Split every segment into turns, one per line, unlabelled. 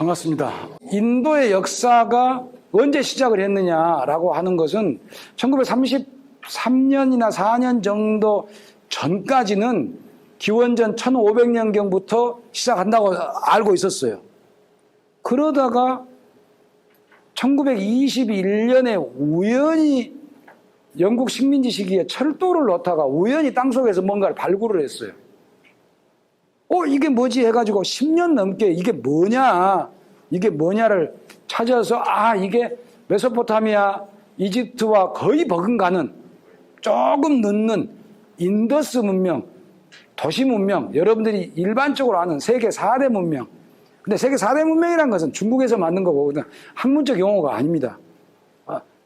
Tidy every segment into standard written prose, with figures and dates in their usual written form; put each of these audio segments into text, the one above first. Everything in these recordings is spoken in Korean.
반갑습니다. 인도의 역사가 언제 시작을 했느냐라고 하는 것은 1933년이나 4년 정도 전까지는 기원전 1500년경부터 시작한다고 알고 있었어요. 그러다가 1921년에 우연히 영국 식민지 시기에 철도를 놓다가 우연히 땅속에서 뭔가를 발굴을 했어요. 이게 뭐지 해가지고 10년 넘게 이게 뭐냐를 찾아서 이게 메소포타미아, 이집트와 거의 버금가는 조금 늦는 인더스 문명, 도시 문명, 여러분들이 일반적으로 아는 세계 4대 문명. 근데 세계 4대 문명이라는 것은 중국에서 만든 거고 학문적 용어가 아닙니다.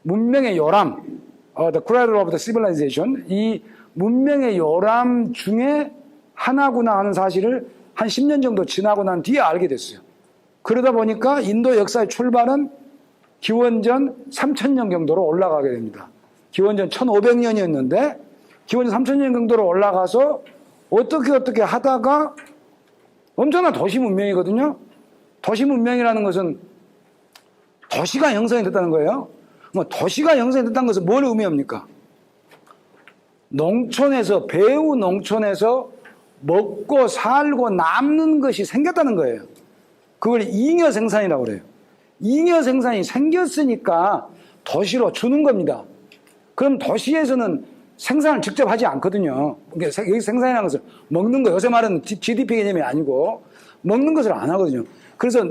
문명의 요람, the cradle of the civilization, 이 문명의 요람 중에 하나구나 하는 사실을 한 10년 정도 지나고 난 뒤에 알게 됐어요. 그러다 보니까 인도 역사의 출발은 기원전 3000년 정도로 올라가게 됩니다. 기원전 1500년이었는데 기원전 3000년 정도로 올라가서 어떻게 하다가 엄청난 도시 문명이거든요. 도시 문명이라는 것은 도시가 형성이 됐다는 거예요. 도시가 형성이 됐다는 것은 뭘 의미합니까? 배후 농촌에서 먹고 살고 남는 것이 생겼다는 거예요. 그걸 잉여 생산이라고 그래요. 잉여 생산이 생겼으니까 도시로 주는 겁니다. 그럼 도시에서는 생산을 직접 하지 않거든요. 여기 생산이라는 것은 먹는 거, 요새 말하는 GDP 개념이 아니고 먹는 것을 안 하거든요. 그래서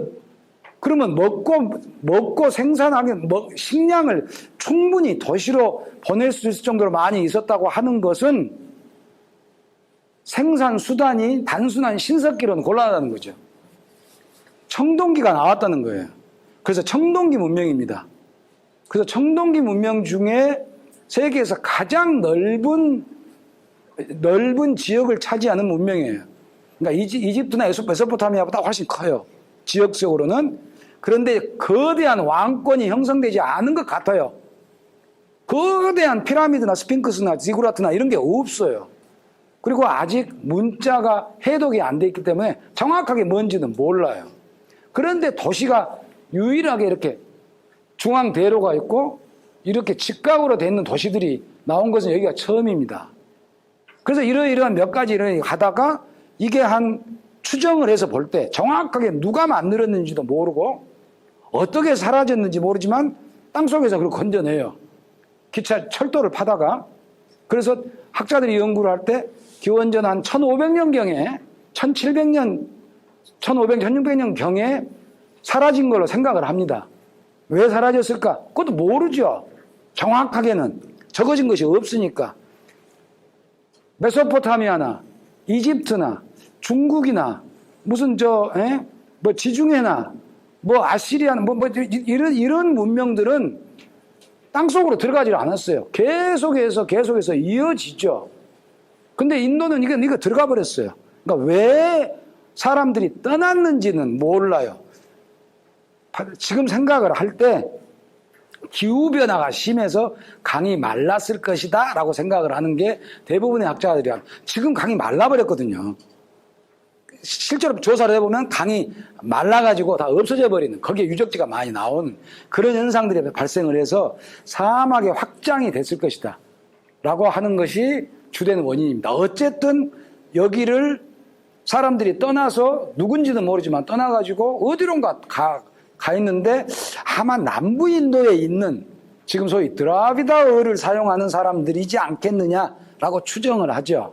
그러면 먹고 생산하게 식량을 충분히 도시로 보낼 수 있을 정도로 많이 있었다고 하는 것은 생산 수단이 단순한 신석기로는 곤란하다는 거죠. 청동기가 나왔다는 거예요. 그래서 청동기 문명입니다. 그래서 청동기 문명 중에 세계에서 가장 넓은 지역을 차지하는 문명이에요. 그러니까 이집트나 메소포타미아보다 훨씬 커요. 지역적으로는. 그런데 거대한 왕권이 형성되지 않은 것 같아요. 거대한 피라미드나 스핑크스나 지구라트나 이런 게 없어요. 그리고 아직 문자가 해독이 안 돼 있기 때문에 정확하게 뭔지는 몰라요. 그런데 도시가 유일하게 이렇게 중앙대로가 있고 이렇게 직각으로 돼 있는 도시들이 나온 것은 여기가 처음입니다. 그래서 이러이러한 몇 가지 하다가 이게 한 추정을 해서 볼 때 정확하게 누가 만들었는지도 모르고 어떻게 사라졌는지 모르지만 땅속에서 그걸 건져내요. 철도를 파다가. 그래서 학자들이 연구를 할 때 기원전 한 1500년경에 1600년경에 사라진 걸로 생각을 합니다. 왜 사라졌을까? 그것도 모르죠. 정확하게는 적어진 것이 없으니까. 메소포타미아나 이집트나 중국이나 무슨 지중해나 아시리아나 이런 문명들은 땅속으로 들어가지 않았어요. 계속해서 이어지죠. 근데 인도는 이거 들어가 버렸어요. 그러니까 왜 사람들이 떠났는지는 몰라요. 지금 생각을 할 때 기후변화가 심해서 강이 말랐을 것이다 라고 생각을 하는 게 대부분의 학자들이 지금 강이 말라버렸거든요. 실제로 조사를 해보면 강이 말라가지고 다 없어져 버리는, 거기에 유적지가 많이 나오는 그런 현상들이 발생을 해서 사막의 확장이 됐을 것이다 라고 하는 것이 주된 원인입니다. 어쨌든 여기를 사람들이 떠나서 누군지는 모르지만 떠나가지고 어디론가 가 있는데 아마 남부 인도에 있는 지금 소위 드라비다어를 사용하는 사람들이지 않겠느냐라고 추정을 하죠.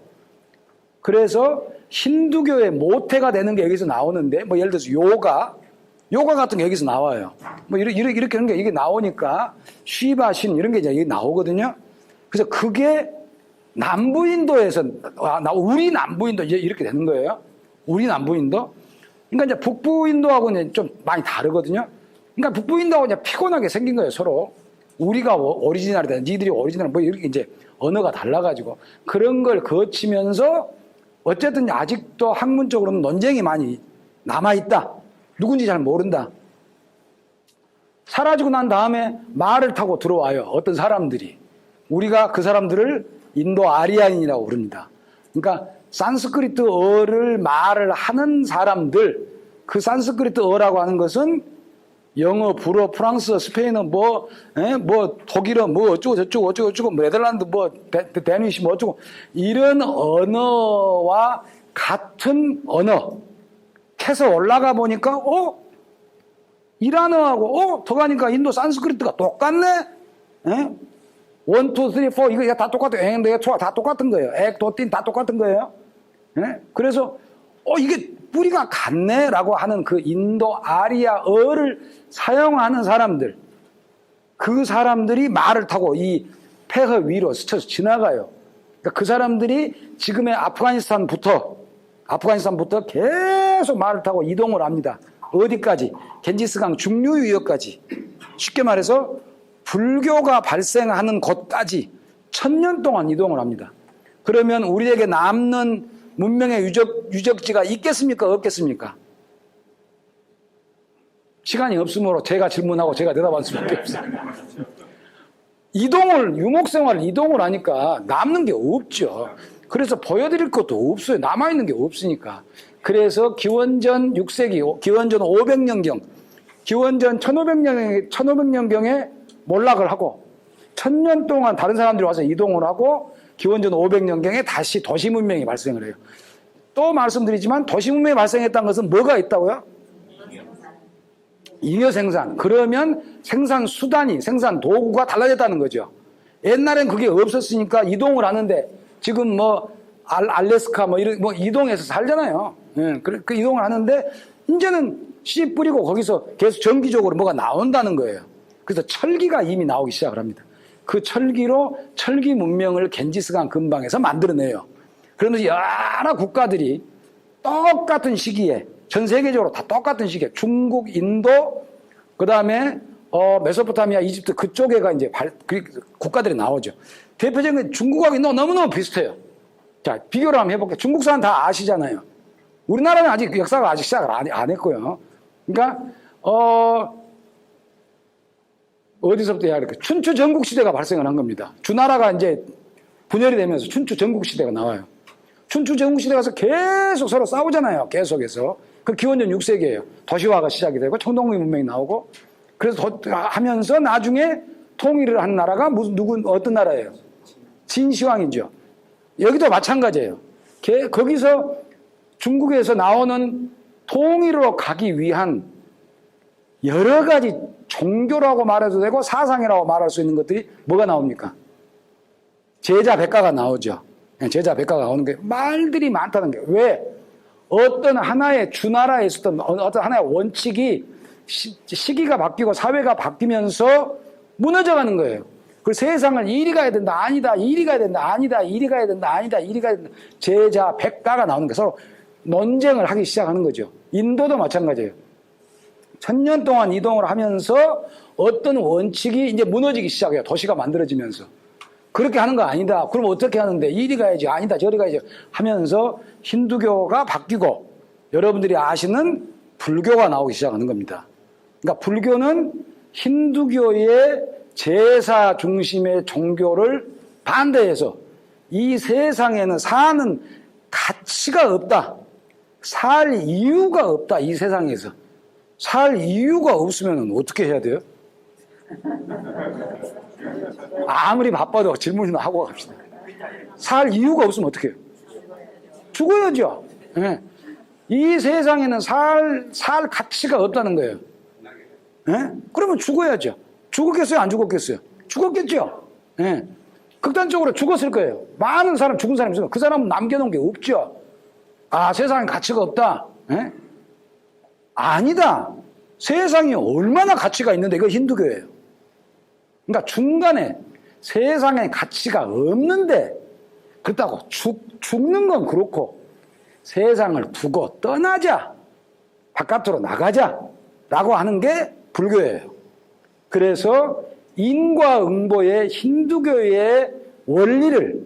그래서 힌두교의 모태가 되는 게 여기서 나오는데 예를 들어서 요가 같은 게 여기서 나와요. 이렇게 하는 게 이게 나오니까 쉬바신 이런 게 이제 여기 나오거든요. 그래서 그게 남부인도에서 우리 남부인도 이렇게 되는 거예요. 우리 남부인도. 그러니까 이제 북부인도하고는 좀 많이 다르거든요. 그러니까 북부인도하고 이제 피곤하게 생긴 거예요, 서로. 우리가 오리지널이다, 니들이 오리지널, 이렇게 이제 언어가 달라가지고 그런 걸 거치면서 어쨌든 아직도 학문적으로는 논쟁이 많이 남아있다. 누군지 잘 모른다. 사라지고 난 다음에 말을 타고 들어와요. 어떤 사람들이. 우리가 그 사람들을 인도 아리아인이라고 부릅니다. 그러니까 산스크리트어를 말을 하는 사람들, 그 산스크리트어라고 하는 것은 영어, 불어, 프랑스어, 스페인어, 뭐 독일어, 뭐 어쩌고 저쩌고, 뭐 네덜란드, 뭐 데니시, 뭐 어쩌고 이런 언어와 같은 언어 해서 올라가 보니까 이란어하고 더 가니까 인도 산스크리트가 똑같네. 예? 1, 2, 3, 4 이거 다 똑같아요. 앵, 다 똑같은 거예요. 액, 도틴 다 똑같은 거예요. 예? 그래서 이게 뿌리가 같네라고 하는 그 인도 아리아어를 사용하는 사람들, 그 사람들이 말을 타고 이 폐허 위로 스쳐서 지나가요. 그러니까 그 사람들이 지금의 아프가니스탄부터 계속 말을 타고 이동을 합니다. 어디까지? 겐지스강 중류 유역까지. 쉽게 말해서 불교가 발생하는 곳까지 1000년 동안 이동을 합니다. 그러면 우리에게 남는 문명의 유적지가 있겠습니까? 없겠습니까? 시간이 없으므로 제가 질문하고 제가 대답할 수밖에 없어요. 유목생활을 이동을 하니까 남는 게 없죠. 그래서 보여드릴 것도 없어요. 남아있는 게 없으니까. 그래서 기원전 6세기, 기원전 500년경, 기원전 1500년경에 몰락을 하고 1000년 동안 다른 사람들이 와서 이동을 하고 기원전 500년경에 다시 도시 문명이 발생을 해요. 또 말씀드리지만 도시 문명이 발생했다는 것은 뭐가 있다고요? 잉여 생산. 그러면 생산 수단이, 생산 도구가 달라졌다는 거죠. 옛날엔 그게 없었으니까 이동을 하는데 지금 알래스카 이동해서 살잖아요. 예, 그 이동을 하는데 이제는 씨 뿌리고 거기서 계속 정기적으로 뭐가 나온다는 거예요. 그래서 철기가 이미 나오기 시작을 합니다. 그 철기로 철기 문명을 겐지스강 근방에서 만들어내요. 그러면서 여러 국가들이 똑같은 시기에 전 세계적으로 다 똑같은 시기에 중국, 인도, 그 다음에 메소포타미아, 이집트 그쪽에가 이제 국가들이 나오죠. 대표적인 건 중국하고 인도가 너무너무 비슷해요. 자, 비교를 한번 해볼게요. 중국 사람 다 아시잖아요. 우리나라는 아직 역사가 아직 시작을 안 했고요. 그러니까 어디서부터 해야 할까? 춘추 전국 시대가 발생을 한 겁니다. 주나라가 이제 분열이 되면서 춘추 전국 시대가 나와요. 춘추 전국 시대 가서 계속 서로 싸우잖아요. 계속해서. 그 기원전 6세기예요. 도시화가 시작이 되고 청동기 문명이 나오고 그래서 하면서 나중에 통일을 한 나라가 어떤 나라예요? 진시황이죠. 여기도 마찬가지예요. 거기서 중국에서 나오는 통일로 가기 위한 여러 가지 종교라고 말해도 되고 사상이라고 말할 수 있는 것들이 뭐가 나옵니까? 제자 백가가 나오죠. 제자 백가가 나오는 게 말들이 많다는 게 왜? 어떤 하나의 주나라에 있었던 어떤 하나의 원칙이 시기가 바뀌고 사회가 바뀌면서 무너져가는 거예요. 그 세상을 이리 가야 된다, 아니다, 이리 가야 된다, 아니다, 이리 가야 된다, 아니다, 이리 가야 된다. 제자 백가가 나오는 게 서로 논쟁을 하기 시작하는 거죠. 인도도 마찬가지예요. 1000년 동안 이동을 하면서 어떤 원칙이 이제 무너지기 시작해요. 도시가 만들어지면서. 그렇게 하는 거 아니다. 그럼 어떻게 하는데? 이리 가야지. 아니다. 저리 가야지. 하면서 힌두교가 바뀌고 여러분들이 아시는 불교가 나오기 시작하는 겁니다. 그러니까 불교는 힌두교의 제사 중심의 종교를 반대해서 이 세상에는 사는 가치가 없다. 살 이유가 없다. 이 세상에서. 살 이유가 없으면 어떻게 해야 돼요? 아무리 바빠도 질문이나 하고 갑시다. 살 이유가 없으면 어떻게 해요? 죽어야죠. 네. 이 세상에는 살 가치가 없다는 거예요. 네? 그러면 죽어야죠. 죽었겠어요? 안 죽었겠어요? 죽었겠죠. 네. 극단적으로 죽었을 거예요. 많은 사람, 죽은 사람이 있으면 그 사람은 남겨놓은 게 없죠. 아, 세상에 가치가 없다. 네? 아니다. 세상이 얼마나 가치가 있는데 이거 힌두교예요. 그러니까 중간에 세상에 가치가 없는데 그렇다고 죽는 건 그렇고 세상을 두고 떠나자. 바깥으로 나가자. 라고 하는 게 불교예요. 그래서 인과응보의 힌두교의 원리를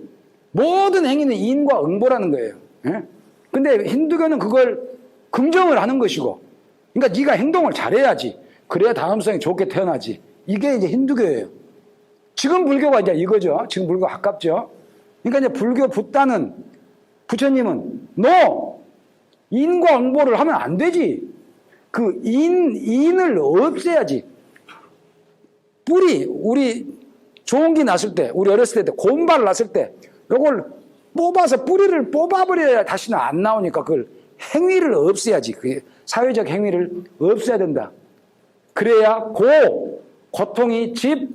모든 행위는 인과응보라는 거예요. 예? 근데 힌두교는 그걸 긍정을 하는 것이고 그러니까 네가 행동을 잘해야지. 그래야 다음 생에 좋게 태어나지. 이게 이제 힌두교예요. 지금 불교가 이제 이거죠. 지금 불교가 가깝죠. 그러니까 이제 불교 붓다는 부처님은 인과응보를 하면 안 되지. 그 인을 없애야지. 뿌리, 우리 종기 났을 때, 우리 어렸을 때 곰발 났을 때, 요걸 뽑아서 뿌리를 뽑아버려야 다시는 안 나오니까 그걸 행위를 없애야지. 그 사회적 행위를 없애야 된다. 그래야 고통이 집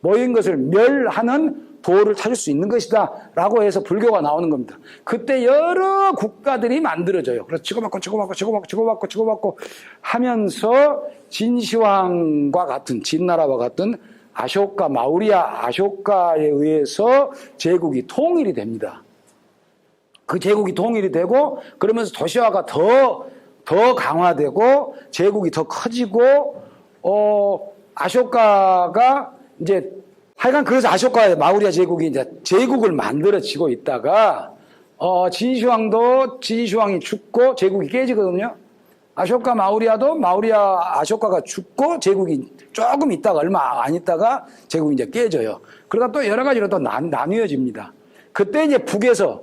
모인 것을 멸하는 도를 찾을 수 있는 것이다 라고 해서 불교가 나오는 겁니다. 그때 여러 국가들이 만들어져요. 그래서 치고받고 하면서 진시황과 같은, 진나라와 같은 아쇼카, 마우리아 아쇼카에 의해서 제국이 통일이 됩니다. 그 제국이 통일이 되고 그러면서 도시화가 더 강화되고 제국이 더 커지고 아쇼카가 이제 하여간 그래서 아쇼카 마우리아 제국이 이제 제국을 만들어지고 있다가 진시황이 죽고 제국이 깨지거든요. 아쇼카 마우리아도 아쇼카가 죽고 제국이 조금 있다가 얼마 안 있다가 제국이 이제 깨져요. 그러다 또 여러 가지로 또 나뉘어집니다. 그때 이제 북에서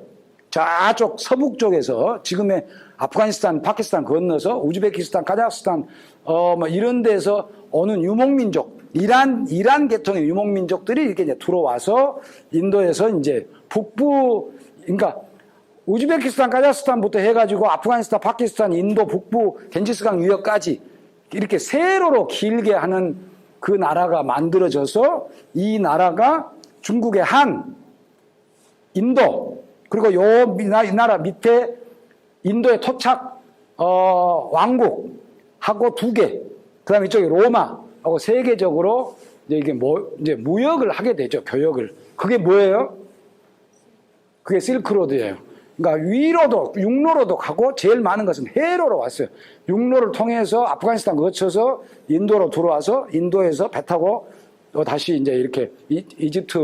저쪽 서북 쪽에서 지금의 아프가니스탄, 파키스탄 건너서 우즈베키스탄, 카자흐스탄 뭐 이런 데서 오는 유목민족, 이란 계통의 유목민족들이 이렇게 이제 들어와서 인도에서 이제 북부, 그러니까 우즈베키스탄, 카자흐스탄부터 해가지고 아프가니스탄, 파키스탄, 인도 북부, 겐지스강 유역까지 이렇게 세로로 길게 하는 그 나라가 만들어져서 이 나라가 중국의 한, 인도, 그리고 이 나라 밑에 인도의 토착 왕국하고 2개, 그다음에 이쪽에 로마하고 세계적으로 이제 이제 무역을 하게 되죠. 교역을. 그게 뭐예요? 그게 실크로드예요. 그러니까 위로도 육로로도 가고 제일 많은 것은 해로로 왔어요. 육로를 통해서 아프가니스탄 거쳐서 인도로 들어와서 인도에서 배 타고 또 다시 이제 이렇게 이집트,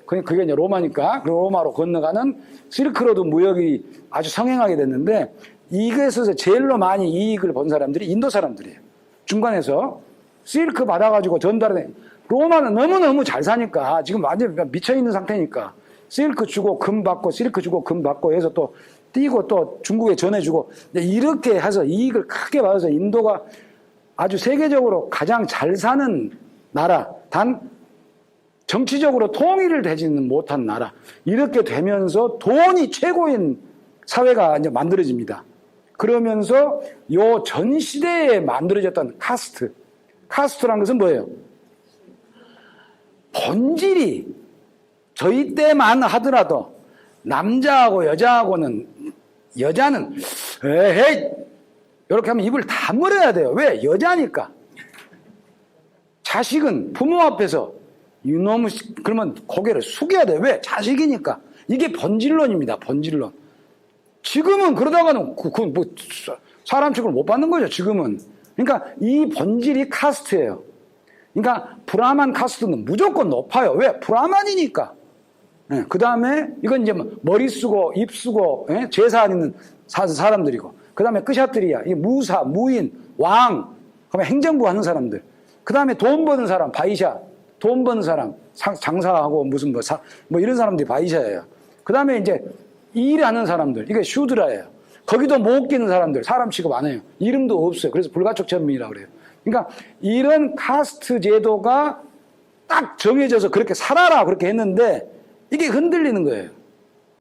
그게 이제 로마니까 로마로 건너가는 실크로드 무역이 아주 성행하게 됐는데 이것에서 제일로 많이 이익을 본 사람들이 인도 사람들이에요. 중간에서 실크 받아가지고 전달해. 로마는 너무너무 잘 사니까 지금 완전히 미쳐있는 상태니까 실크 주고 금 받고 실크 주고 금 받고 해서 또 띄고 또 중국에 전해주고 이렇게 해서 이익을 크게 받아서 인도가 아주 세계적으로 가장 잘 사는 나라, 단 정치적으로 통일을 되지는 못한 나라, 이렇게 되면서 돈이 최고인 사회가 이제 만들어집니다. 그러면서 요 전 시대에 만들어졌던 카스트란 것은 뭐예요? 본질이 저희 때만 하더라도 남자하고 여자하고는, 여자는 에헤이 이렇게 하면 입을 다물어야 돼요. 왜? 여자니까. 자식은 부모 앞에서 이놈의, 그러면 고개를 숙여야 돼요. 왜? 자식이니까. 이게 본질론입니다. 본질론. 지금은 그러다가는 뭐 사람 취급을 못 받는 거죠. 지금은. 그러니까 이 본질이 카스트예요. 그러니까 브라만 카스트는 무조건 높아요. 왜? 브라만이니까. 예, 그 다음에 이건 이제 머리 쓰고 입 쓰고 제사 있는 사람들이고, 그 다음에 끄샤트리야, 무사, 무인, 왕, 그다음에 행정부 하는 사람들, 그 다음에 돈 버는 사람, 바이샤, 돈 버는 사람, 장사하고 무슨 뭐 이런 사람들이 바이샤예요. 그 다음에 이제 일하는 사람들, 이게 슈드라예요. 거기도 못 끼는 사람들, 사람 취급 안 해요. 이름도 없어요. 그래서 불가촉 천민이라고 그래요. 그러니까 이런 카스트 제도가 딱 정해져서 그렇게 살아라 그렇게 했는데 이게 흔들리는 거예요.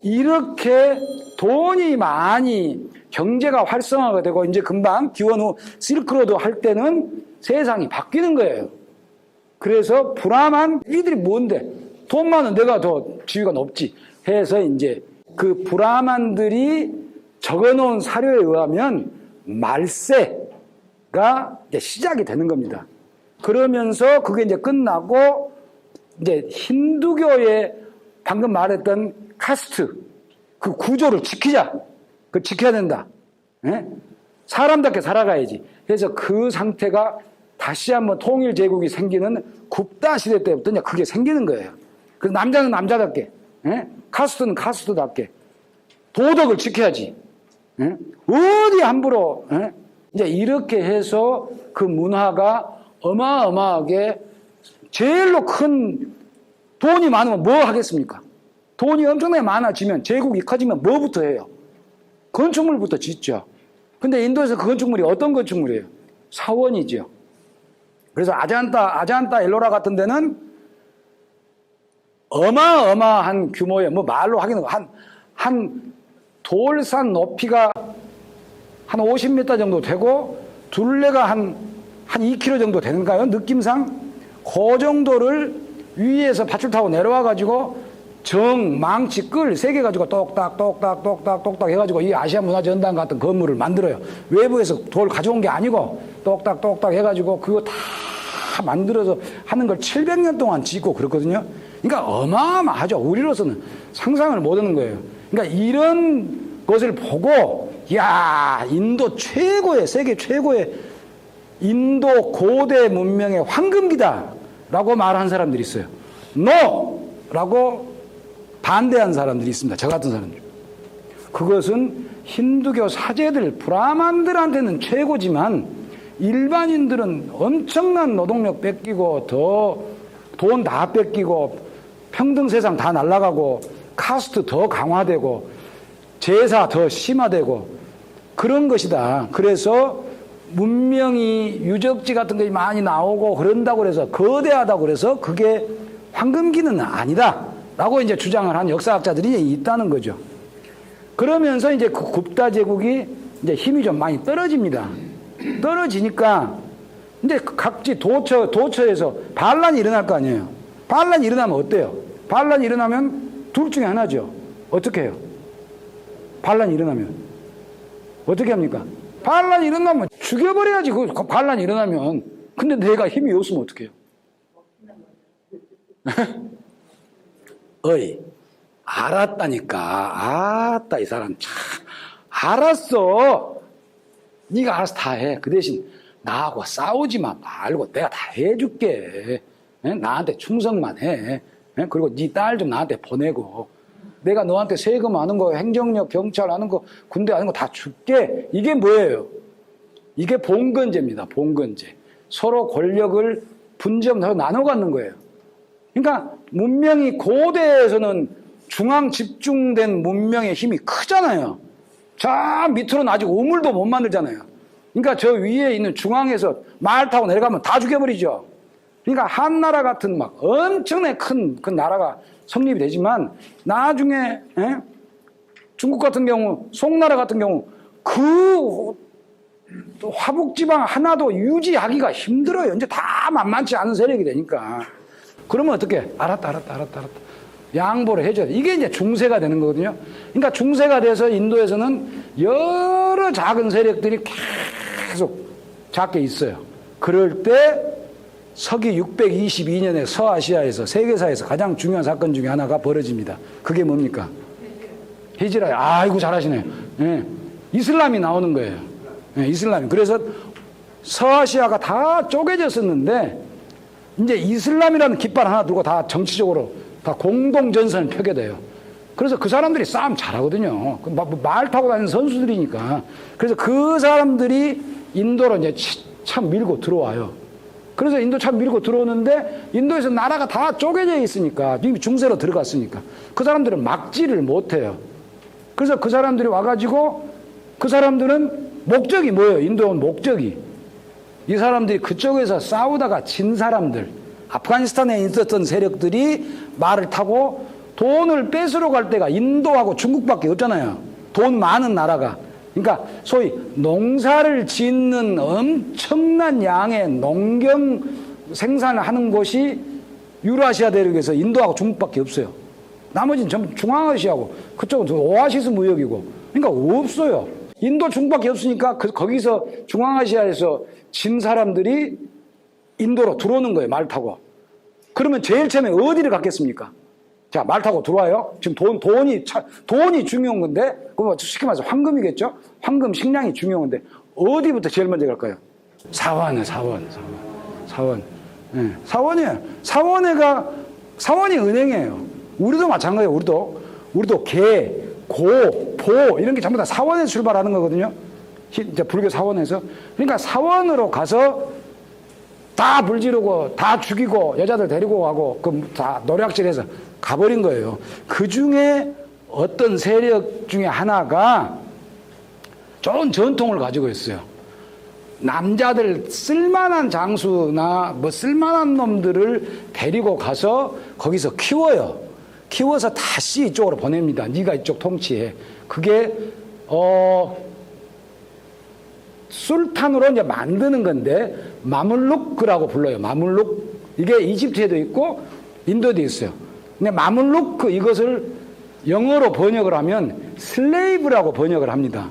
이렇게 돈이 많이 경제가 활성화가 되고 이제 금방 기원 후 실크로드 할 때는 세상이 바뀌는 거예요. 그래서 브라만, 이들이 뭔데? 돈 많은 내가 더 지위가 높지 해서 이제 그 브라만들이 적어놓은 사료에 의하면 말세가 이제 시작이 되는 겁니다. 그러면서 그게 이제 끝나고 이제 힌두교의 방금 말했던 카스트, 그 구조를 지키자. 그 지켜야 된다. 예? 사람답게 살아가야지. 그래서 그 상태가 다시 한번 통일 제국이 생기는 굽다 시대 때부터 이제 그게 생기는 거예요. 그래서 남자는 남자답게, 카스트는 카스트답게 도덕을 지켜야지. 어디 함부로, 이제 이렇게 해서 그 문화가 어마어마하게 제일로 큰 돈이 많으면 뭐 하겠습니까? 돈이 엄청나게 많아지면 제국이 커지면 뭐부터 해요? 건축물부터 짓죠. 근데 인도에서 그 건축물이 어떤 건축물이에요? 사원이죠. 그래서 아잔타 엘로라 같은 데는 어마어마한 규모의, 뭐 말로 하기는 한 돌산 높이가 한 50m 정도 되고 둘레가 한 2km 정도 되는가요? 느낌상 그 정도를 위에서 밧줄 타고 내려와 가지고 망치, 끌 3개 가지고 똑딱 해가지고 이 아시아 문화전당 같은 건물을 만들어요. 외부에서 돌 가져온 게 아니고 똑딱 해가지고 그거 다 만들어서 하는 걸 700년 동안 짓고 그렇거든요. 그러니까 어마어마하죠. 우리로서는 상상을 못하는 거예요. 그러니까 이런 것을 보고 야, 인도 최고의, 세계 최고의 인도 고대 문명의 황금기다 라고 말한 사람들이 있어요. NO! 라고 반대한 사람들이 있습니다. 저 같은 사람들. 그것은 힌두교 사제들, 브라만들한테는 최고지만 일반인들은 엄청난 노동력 뺏기고 돈 다 뺏기고 평등 세상 다 날아가고 카스트 더 강화되고 제사 더 심화되고 그런 것이다. 그래서 문명이 유적지 같은 것이 많이 나오고 그런다고 해서 거대하다고 그래서 그게 황금기는 아니다 라고 이제 주장을 한 역사학자들이 있다는 거죠. 그러면서 이제 그 굽타 제국이 이제 힘이 좀 많이 떨어집니다. 떨어지니까 이제 각지 도처에서 반란이 일어날 거 아니에요. 반란이 일어나면 어때요? 반란이 일어나면 둘 중에 하나죠. 어떻게 해요? 반란이 일어나면 어떻게 합니까? 반란이 일어나면 죽여버려야지. 그 반란이 일어나면. 근데 내가 힘이 없으면 어떻게 해요? 어이, 알았다니까. 아따, 이 사람 참. 알았어. 네가 알아서 다 해. 그 대신 나하고 싸우지만 말고 내가 다 해줄게. 나한테 충성만 해. 그리고 네 딸 좀 나한테 보내고. 내가 너한테 세금 하는 거, 행정력, 경찰 하는 거, 군대 하는 거 다 줄게. 이게 뭐예요? 이게 봉건제입니다. 봉건제. 서로 권력을 분점해서 나눠 갖는 거예요. 그러니까 문명이 고대에서는 중앙 집중된 문명의 힘이 크잖아요. 저 밑으로는 아직 우물도 못 만들잖아요. 그러니까 저 위에 있는 중앙에서 말 타고 내려가면 다 죽여버리죠. 그러니까 한나라 같은 막 엄청나게 큰 그 나라가 성립이 되지만 나중에 중국 같은 경우, 송나라 같은 경우 그 화북지방 하나도 유지하기가 힘들어요. 이제 다 만만치 않은 세력이 되니까. 그러면 어떻게? 알았다. 양보를 해줘야 돼. 이게 이제 중세가 되는 거거든요. 그러니까 중세가 돼서 인도에서는 여러 작은 세력들이 계속 작게 있어요. 그럴 때 서기 622년에 서아시아에서 세계사에서 가장 중요한 사건 중에 하나가 벌어집니다. 그게 뭡니까? 히지라. 아이고 잘하시네요. 예. 이슬람이 나오는 거예요. 예, 이슬람이. 그래서 서아시아가 다 쪼개졌었는데 이제 이슬람이라는 깃발 하나 들고 다 정치적으로 다 공동전선을 펴게 돼요. 그래서 그 사람들이 싸움 잘하거든요. 말 타고 다니는 선수들이니까. 그래서 그 사람들이 인도로 이제 참 밀고 들어와요. 그래서 인도 참 밀고 들어오는데 인도에서 나라가 다 쪼개져 있으니까 이미 중세로 들어갔으니까 그 사람들은 막지를 못해요. 그래서 그 사람들이 와가지고 그 사람들은 목적이 뭐예요? 인도 온 목적이 이 사람들이 그쪽에서 싸우다가 진 사람들 아프가니스탄에 있었던 세력들이 말을 타고 돈을 뺏으러 갈 때가 인도하고 중국밖에 없잖아요. 돈 많은 나라가. 그러니까 소위 농사를 짓는 엄청난 양의 농경 생산을 하는 곳이 유라시아 대륙에서 인도하고 중국밖에 없어요. 나머지는 전부 중앙아시아고 그쪽은 오아시스 무역이고 그러니까 없어요. 인도 중국밖에 없으니까 거기서 중앙아시아에서 진 사람들이 인도로 들어오는 거예요. 말 타고. 그러면 제일 처음에 어디를 갔겠습니까? 자, 말 타고 들어와요. 지금 돈이 중요한 건데, 그거 쉽게 말해서 황금이겠죠? 황금 식량이 중요한 건데, 어디부터 제일 먼저 갈까요? 사원. 네, 사원이에요. 사원이 은행이에요. 우리도 마찬가지예요. 우리도 개, 고, 보, 이런 게 전부 다 사원에서 출발하는 거거든요. 이제 불교 사원에서. 그러니까 사원으로 가서 다 불지르고, 다 죽이고, 여자들 데리고 가고, 다 노략질해서 가버린 거예요. 그 중에 어떤 세력 중에 하나가 좋은 전통을 가지고 있어요. 남자들 쓸만한 장수나 뭐 쓸만한 놈들을 데리고 가서 거기서 키워요. 키워서 다시 이쪽으로 보냅니다. 네가 이쪽 통치해. 그게 술탄으로 이제 만드는 건데 마물루크라고 불러요. 마물루크. 이게 이집트에도 있고 인도에도 있어요. 근데 마물루크 이것을 영어로 번역을 하면 슬레이브라고 번역을 합니다.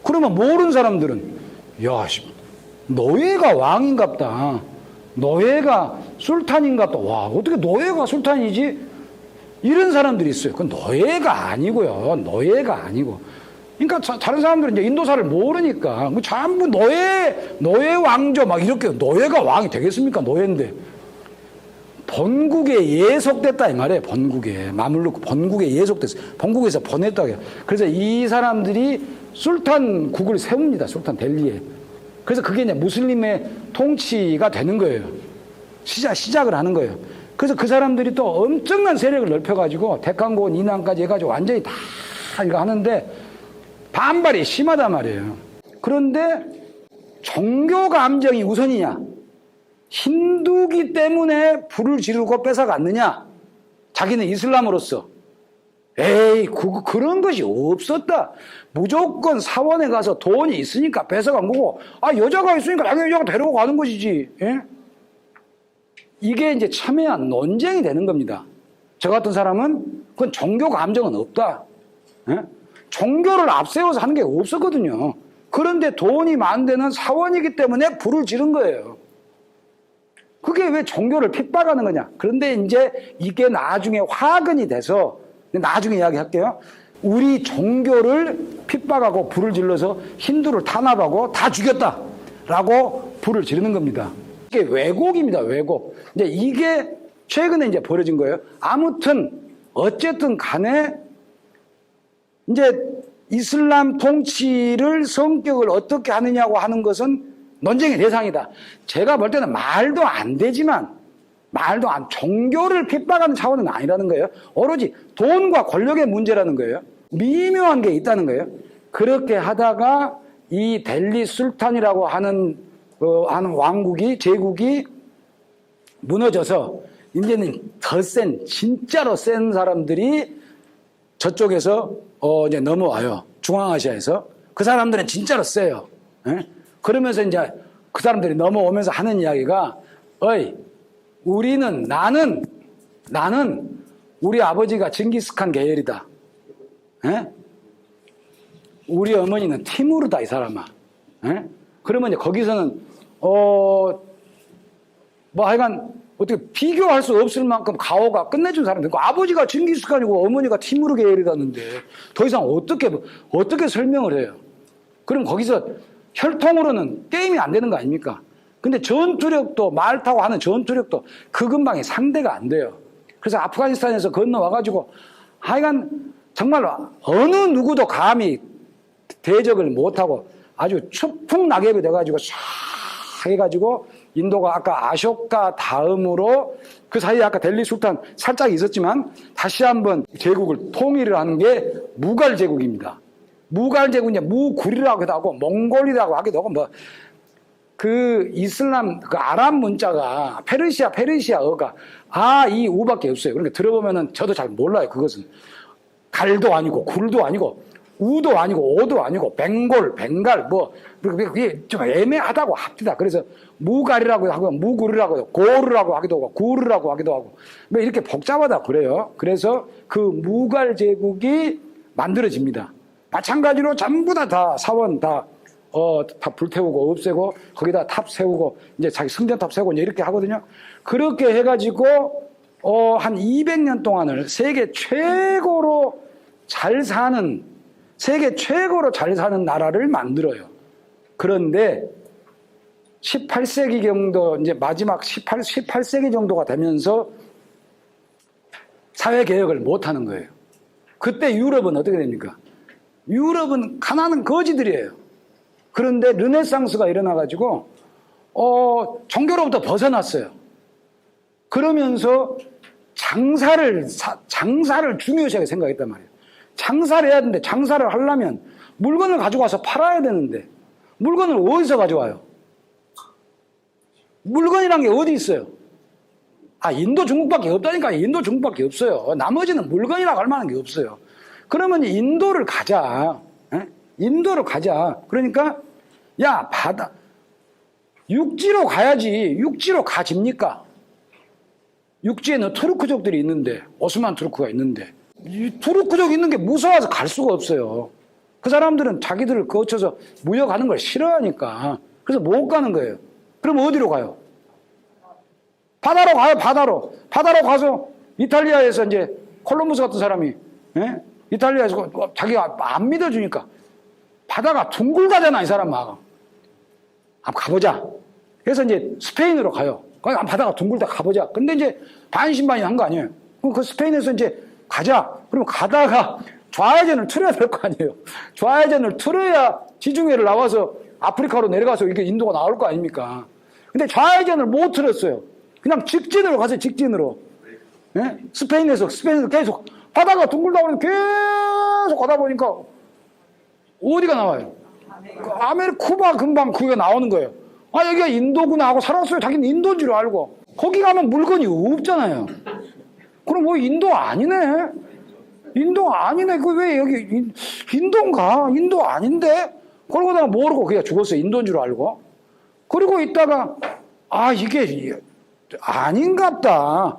그러면 모르는 사람들은 야, 노예가 왕인갑다. 노예가 술탄인갑다. 와, 어떻게 노예가 술탄이지? 이런 사람들이 있어요. 그건 노예가 아니고요. 노예가 아니고. 그러니까 다른 사람들은 이제 인도사를 모르니까 뭐 전부 노예 왕조 막 이렇게 노예가 왕이 되겠습니까? 노예인데. 본국에 예속됐다 이 말이에요. 본국에 마물루크 본국에 예속됐어요. 본국에서 보냈다고 해요. 그래서 이 사람들이 술탄국을 세웁니다. 술탄 델리에. 그래서 그게 이제 무슬림의 통치가 되는 거예요. 시작을 하는 거예요. 그래서 그 사람들이 또 엄청난 세력을 넓혀가지고 데칸고원 이남까지 해가지고 완전히 다 이거 하는데 반발이 심하단 말이에요. 그런데 종교 감정이 우선이냐? 힌두기 때문에 불을 지르고 뺏어갔느냐? 자기는 이슬람으로서. 에이, 그런 것이 없었다. 무조건 사원에 가서 돈이 있으니까 뺏어간 거고, 여자가 있으니까 자기 여자가 데리고 가는 것이지. 예? 이게 이제 첨예한 논쟁이 되는 겁니다. 저 같은 사람은 그건 종교 감정은 없다. 예? 종교를 앞세워서 하는 게 없었거든요. 그런데 돈이 많은 데는 사원이기 때문에 불을 지른 거예요. 그게 왜 종교를 핍박하는 거냐? 그런데 이제 이게 나중에 화근이 돼서, 나중에 이야기할게요. 우리 종교를 핍박하고 불을 질러서 힌두를 탄압하고 다 죽였다라고 불을 지르는 겁니다. 이게 왜곡입니다. 왜곡. 이제 이게 최근에 이제 벌어진 거예요. 아무튼 어쨌든 간에 이제 이슬람 통치를 성격을 어떻게 하느냐고 하는 것은 논쟁의 대상이다. 제가 볼 때는 말도 안 되지만 종교를 핍박하는 차원은 아니라는 거예요. 오로지 돈과 권력의 문제라는 거예요. 미묘한 게 있다는 거예요. 그렇게 하다가 이 델리 술탄이라고 하는 왕국이, 제국이 무너져서 이제는 더 진짜로 센 사람들이 저쪽에서 이제 넘어와요. 중앙아시아에서. 그 사람들은 진짜로 세요. 예? 그러면서 이제 그 사람들이 넘어오면서 하는 이야기가, 나는 우리 아버지가 징기스칸 계열이다. 예? 우리 어머니는 티무르다, 이 사람아. 예? 그러면 이제 거기서는, 하여간, 어떻게 비교할 수 없을 만큼 가오가 끝내준 사람들. 아버지가 징기스칸이고 어머니가 티무르 계열이라는데 더 이상 어떻게 설명을 해요? 그럼 거기서 혈통으로는 게임이 안 되는 거 아닙니까? 근데 전투력도, 말 타고 하는 전투력도 그 근방에 상대가 안 돼요. 그래서 아프가니스탄에서 건너와가지고 하여간 정말 어느 누구도 감히 대적을 못하고 아주 추풍낙엽이 돼가지고 쫙 해가지고 인도가 아까 아쇼카 다음으로 그 사이에 아까 델리 술탄 살짝 있었지만 다시 한번 제국을 통일을 하는 게 무갈 제국입니다. 무갈 제국이 무구리라고 하고 몽골이라고 하기도 하고 그 이슬람 그 아랍 문자가 페르시아어가 이 우밖에 없어요. 그러니까 들어보면은 저도 잘 몰라요. 그것은 갈도 아니고 굴도 아니고 우도 아니고 오도 아니고 벵갈 그게 좀 애매하다고 합니다. 그래서 무갈이라고 하고 무구리라고 하고 고르라고 하기도 하고 구르라고 하기도 하고 이렇게 복잡하다 그래요. 그래서 그 무갈 제국이 만들어집니다. 마찬가지로 전부 다 사원 다 불태우고 없애고 거기다 탑 세우고 이제 자기 성전탑 세우고 이제 이렇게 하거든요. 그렇게 해가지고 한 200년 동안을 세계 최고로 잘 사는 나라를 만들어요. 그런데 18세기 정도 이제 마지막 18세기 정도가 되면서 사회 개혁을 못 하는 거예요. 그때 유럽은 어떻게 됩니까? 유럽은 가난한 거지들이에요. 그런데 르네상스가 일어나가지고 종교로부터 벗어났어요. 그러면서 장사를 중요시하게 생각했단 말이에요. 장사를 해야 되는데 장사를 하려면 물건을 가지고 와서 팔아야 되는데 물건을 어디서 가져와요? 물건이란 게 어디 있어요? 인도 중국밖에 없다니까. 인도 중국밖에 없어요. 나머지는 물건이라고 할 만한 게 없어요. 그러면 인도를 가자. 인도로 가자. 그러니까 야, 바다 육지로 가야지. 육지로 가집니까? 육지에는 투르크족들이 있는데, 오스만 투르크가 있는데, 이 투르크족 있는 게 무서워서 갈 수가 없어요. 그 사람들은 자기들을 거쳐서 무역하는 걸 싫어하니까. 그래서 못 가는 거예요. 그럼 어디로 가요? 바다로 가요, 바다로. 바다로 가서 이탈리아에서 이제 콜럼버스 같은 사람이, 이탈리아에서 자기가 안 믿어주니까 바다가 둥글다잖아, 이 사람 막. 한번 가보자. 그래서 이제 스페인으로 가요. 바다가 둥글다 가보자. 근데 이제 반신반의한 거 아니에요. 그럼 그 스페인에서 이제 가자. 그러면 가다가 좌회전을 틀어야 될 거 아니에요. 좌회전을 틀어야 지중해를 나와서 아프리카로 내려가서 이게 인도가 나올 거 아닙니까? 근데 좌회전을 못 틀었어요. 그냥 직진으로 가세요, 직진으로. 스페인에서 계속 바다가 둥글다 보니 계속 가다 보니까 어디가 나와요? 쿠바 금방 그게 나오는 거예요. 여기가 인도구나 하고 살았어요. 자기는 인도인 줄 알고. 거기 가면 물건이 없잖아요. 그럼 인도 아니네? 인도 아니네. 그 왜 여기 인도인가? 인도 아닌데? 그러고다가 모르고 그냥 죽었어요. 인도인 줄 알고. 그리고 있다가 이게 아닌갑다.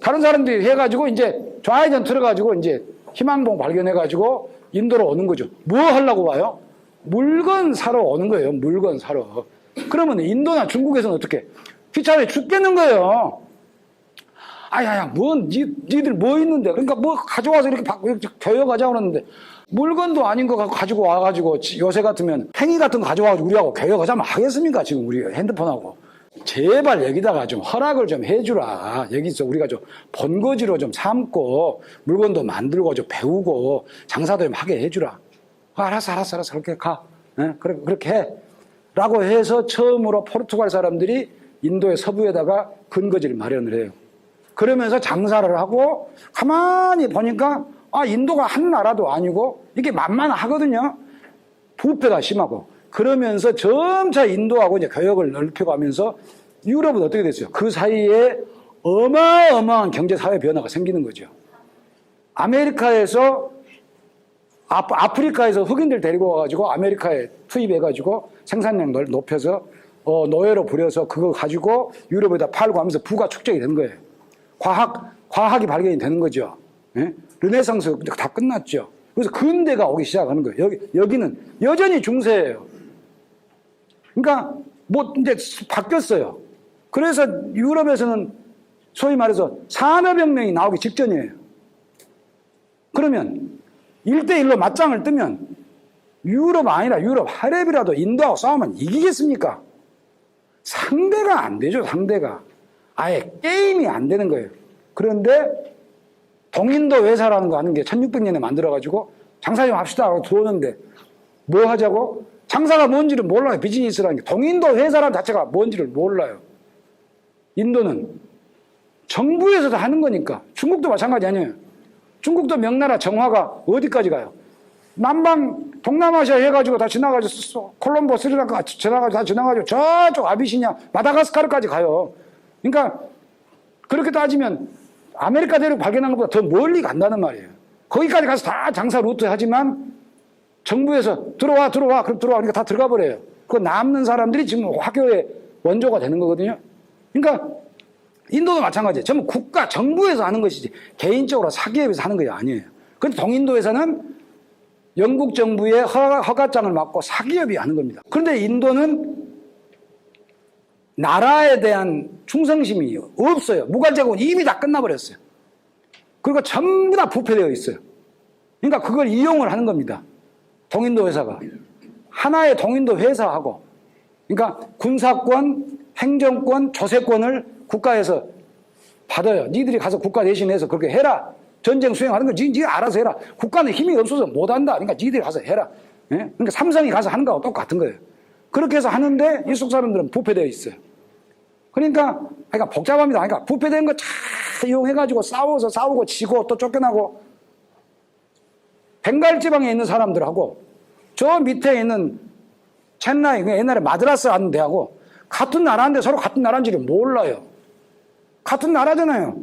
다른 사람들이 해가지고 이제 좌회전 틀어가지고 이제 희망봉 발견해가지고 인도로 오는 거죠. 뭐 하려고 와요? 물건 사러 오는 거예요. 물건 사러. 그러면 인도나 중국에서는 어떻게? 귀찮아 죽겠는 거예요. 니들 뭐 있는데? 그러니까 뭐 가져와서 이렇게 교역하자고 그러는데 물건도 아닌 거 가지고 와가지고 요새 같으면 팽이 같은 거 가져와가지고 우리하고 교역하자면 하겠습니까? 지금 우리 핸드폰하고. 제발 여기다가 좀 허락을 좀 해주라. 여기서 우리가 좀 본거지로 좀 삼고 물건도 만들고 좀 배우고 장사도 좀 하게 해주라. 알았어. 그렇게 가. 그렇게 해. 라고 해서 처음으로 포르투갈 사람들이 인도의 서부에다가 근거지를 마련을 해요. 그러면서 장사를 하고 가만히 보니까 인도가 한 나라도 아니고 이게 만만하거든요. 부패가 심하고. 그러면서 점차 인도하고 이제 교역을 넓혀가면서 유럽은 어떻게 됐어요? 그 사이에 어마어마한 경제 사회 변화가 생기는 거죠. 아프리카에서 흑인들 데리고 와가지고 아메리카에 투입해가지고 생산량을 높여서 노예로 부려서 그거 가지고 유럽에다 팔고 하면서 부가 축적이 되는 거예요. 과학이 발견이 되는 거죠. 르네상스 다 끝났죠. 그래서 근대가 오기 시작하는 거예요. 여기는 여전히 중세예요. 그러니까 뭐 이제 바뀌었어요. 그래서 유럽에서는 소위 말해서 산업혁명이 나오기 직전이에요. 그러면 1대1로 맞짱을 뜨면 유럽 하랩이라도 인도하고 싸우면 이기겠습니까? 상대가 안 되죠, 상대가. 아예 게임이 안 되는 거예요. 그런데 동인도 회사라는 거 하는 게 1600년에 만들어가지고 장사 좀 합시다 하고 들어오는데 뭐 하자고? 장사가 뭔지를 몰라요. 비즈니스라는 게. 동인도 회사라는 자체가 뭔지를 몰라요. 인도는 정부에서도 하는 거니까. 중국도 마찬가지 아니에요. 중국도 명나라 정화가 어디까지 가요? 남방 동남아시아 해가지고 다 지나가지고 콜롬보 스리랑카 다 지나가지고 저쪽 아비시니아 마다가스카르까지 가요. 그러니까 그렇게 따지면 아메리카 대륙 발견한 것보다 더 멀리 간다는 말이에요. 거기까지 가서 다 장사 루트 하지만 정부에서 들어와 그럼 들어와 그러니까 다 들어가 버려요. 그 남는 사람들이 지금 화교의 원조가 되는 거거든요. 그러니까 인도도 마찬가지예요. 전부 정부에서 하는 것이지 개인적으로 사기업에서 하는 게 아니에요. 그런데 동인도에서는 영국 정부의 허가장을 받고 사기업이 하는 겁니다. 그런데 인도는 나라에 대한 충성심이 없어요. 무관제국은 이미 다 끝나버렸어요. 그리고 전부 다 부패되어 있어요. 그러니까 그걸 이용을 하는 겁니다. 동인도 회사가. 하나의 동인도 회사하고, 그러니까 군사권, 행정권, 조세권을 국가에서 받아요. 니들이 가서 국가 대신해서 그렇게 해라. 전쟁 수행하는 거 니 알아서 해라. 국가는 힘이 없어서 못한다. 그러니까 니들이 가서 해라. 예? 그러니까 삼성이 가서 하는 거하고 똑같은 거예요. 그렇게 해서 하는데 이쪽 사람들은 부패되어 있어요. 그러니까 복잡합니다. 그러니까 부패된 거 잘 이용해가지고 싸우고 지고 또 쫓겨나고 벵갈 지방에 있는 사람들하고 저 밑에 있는 첸나이 옛날에 마드라스 하는 데하고 같은 나라인데 서로 같은 나라인지를 몰라요. 같은 나라잖아요.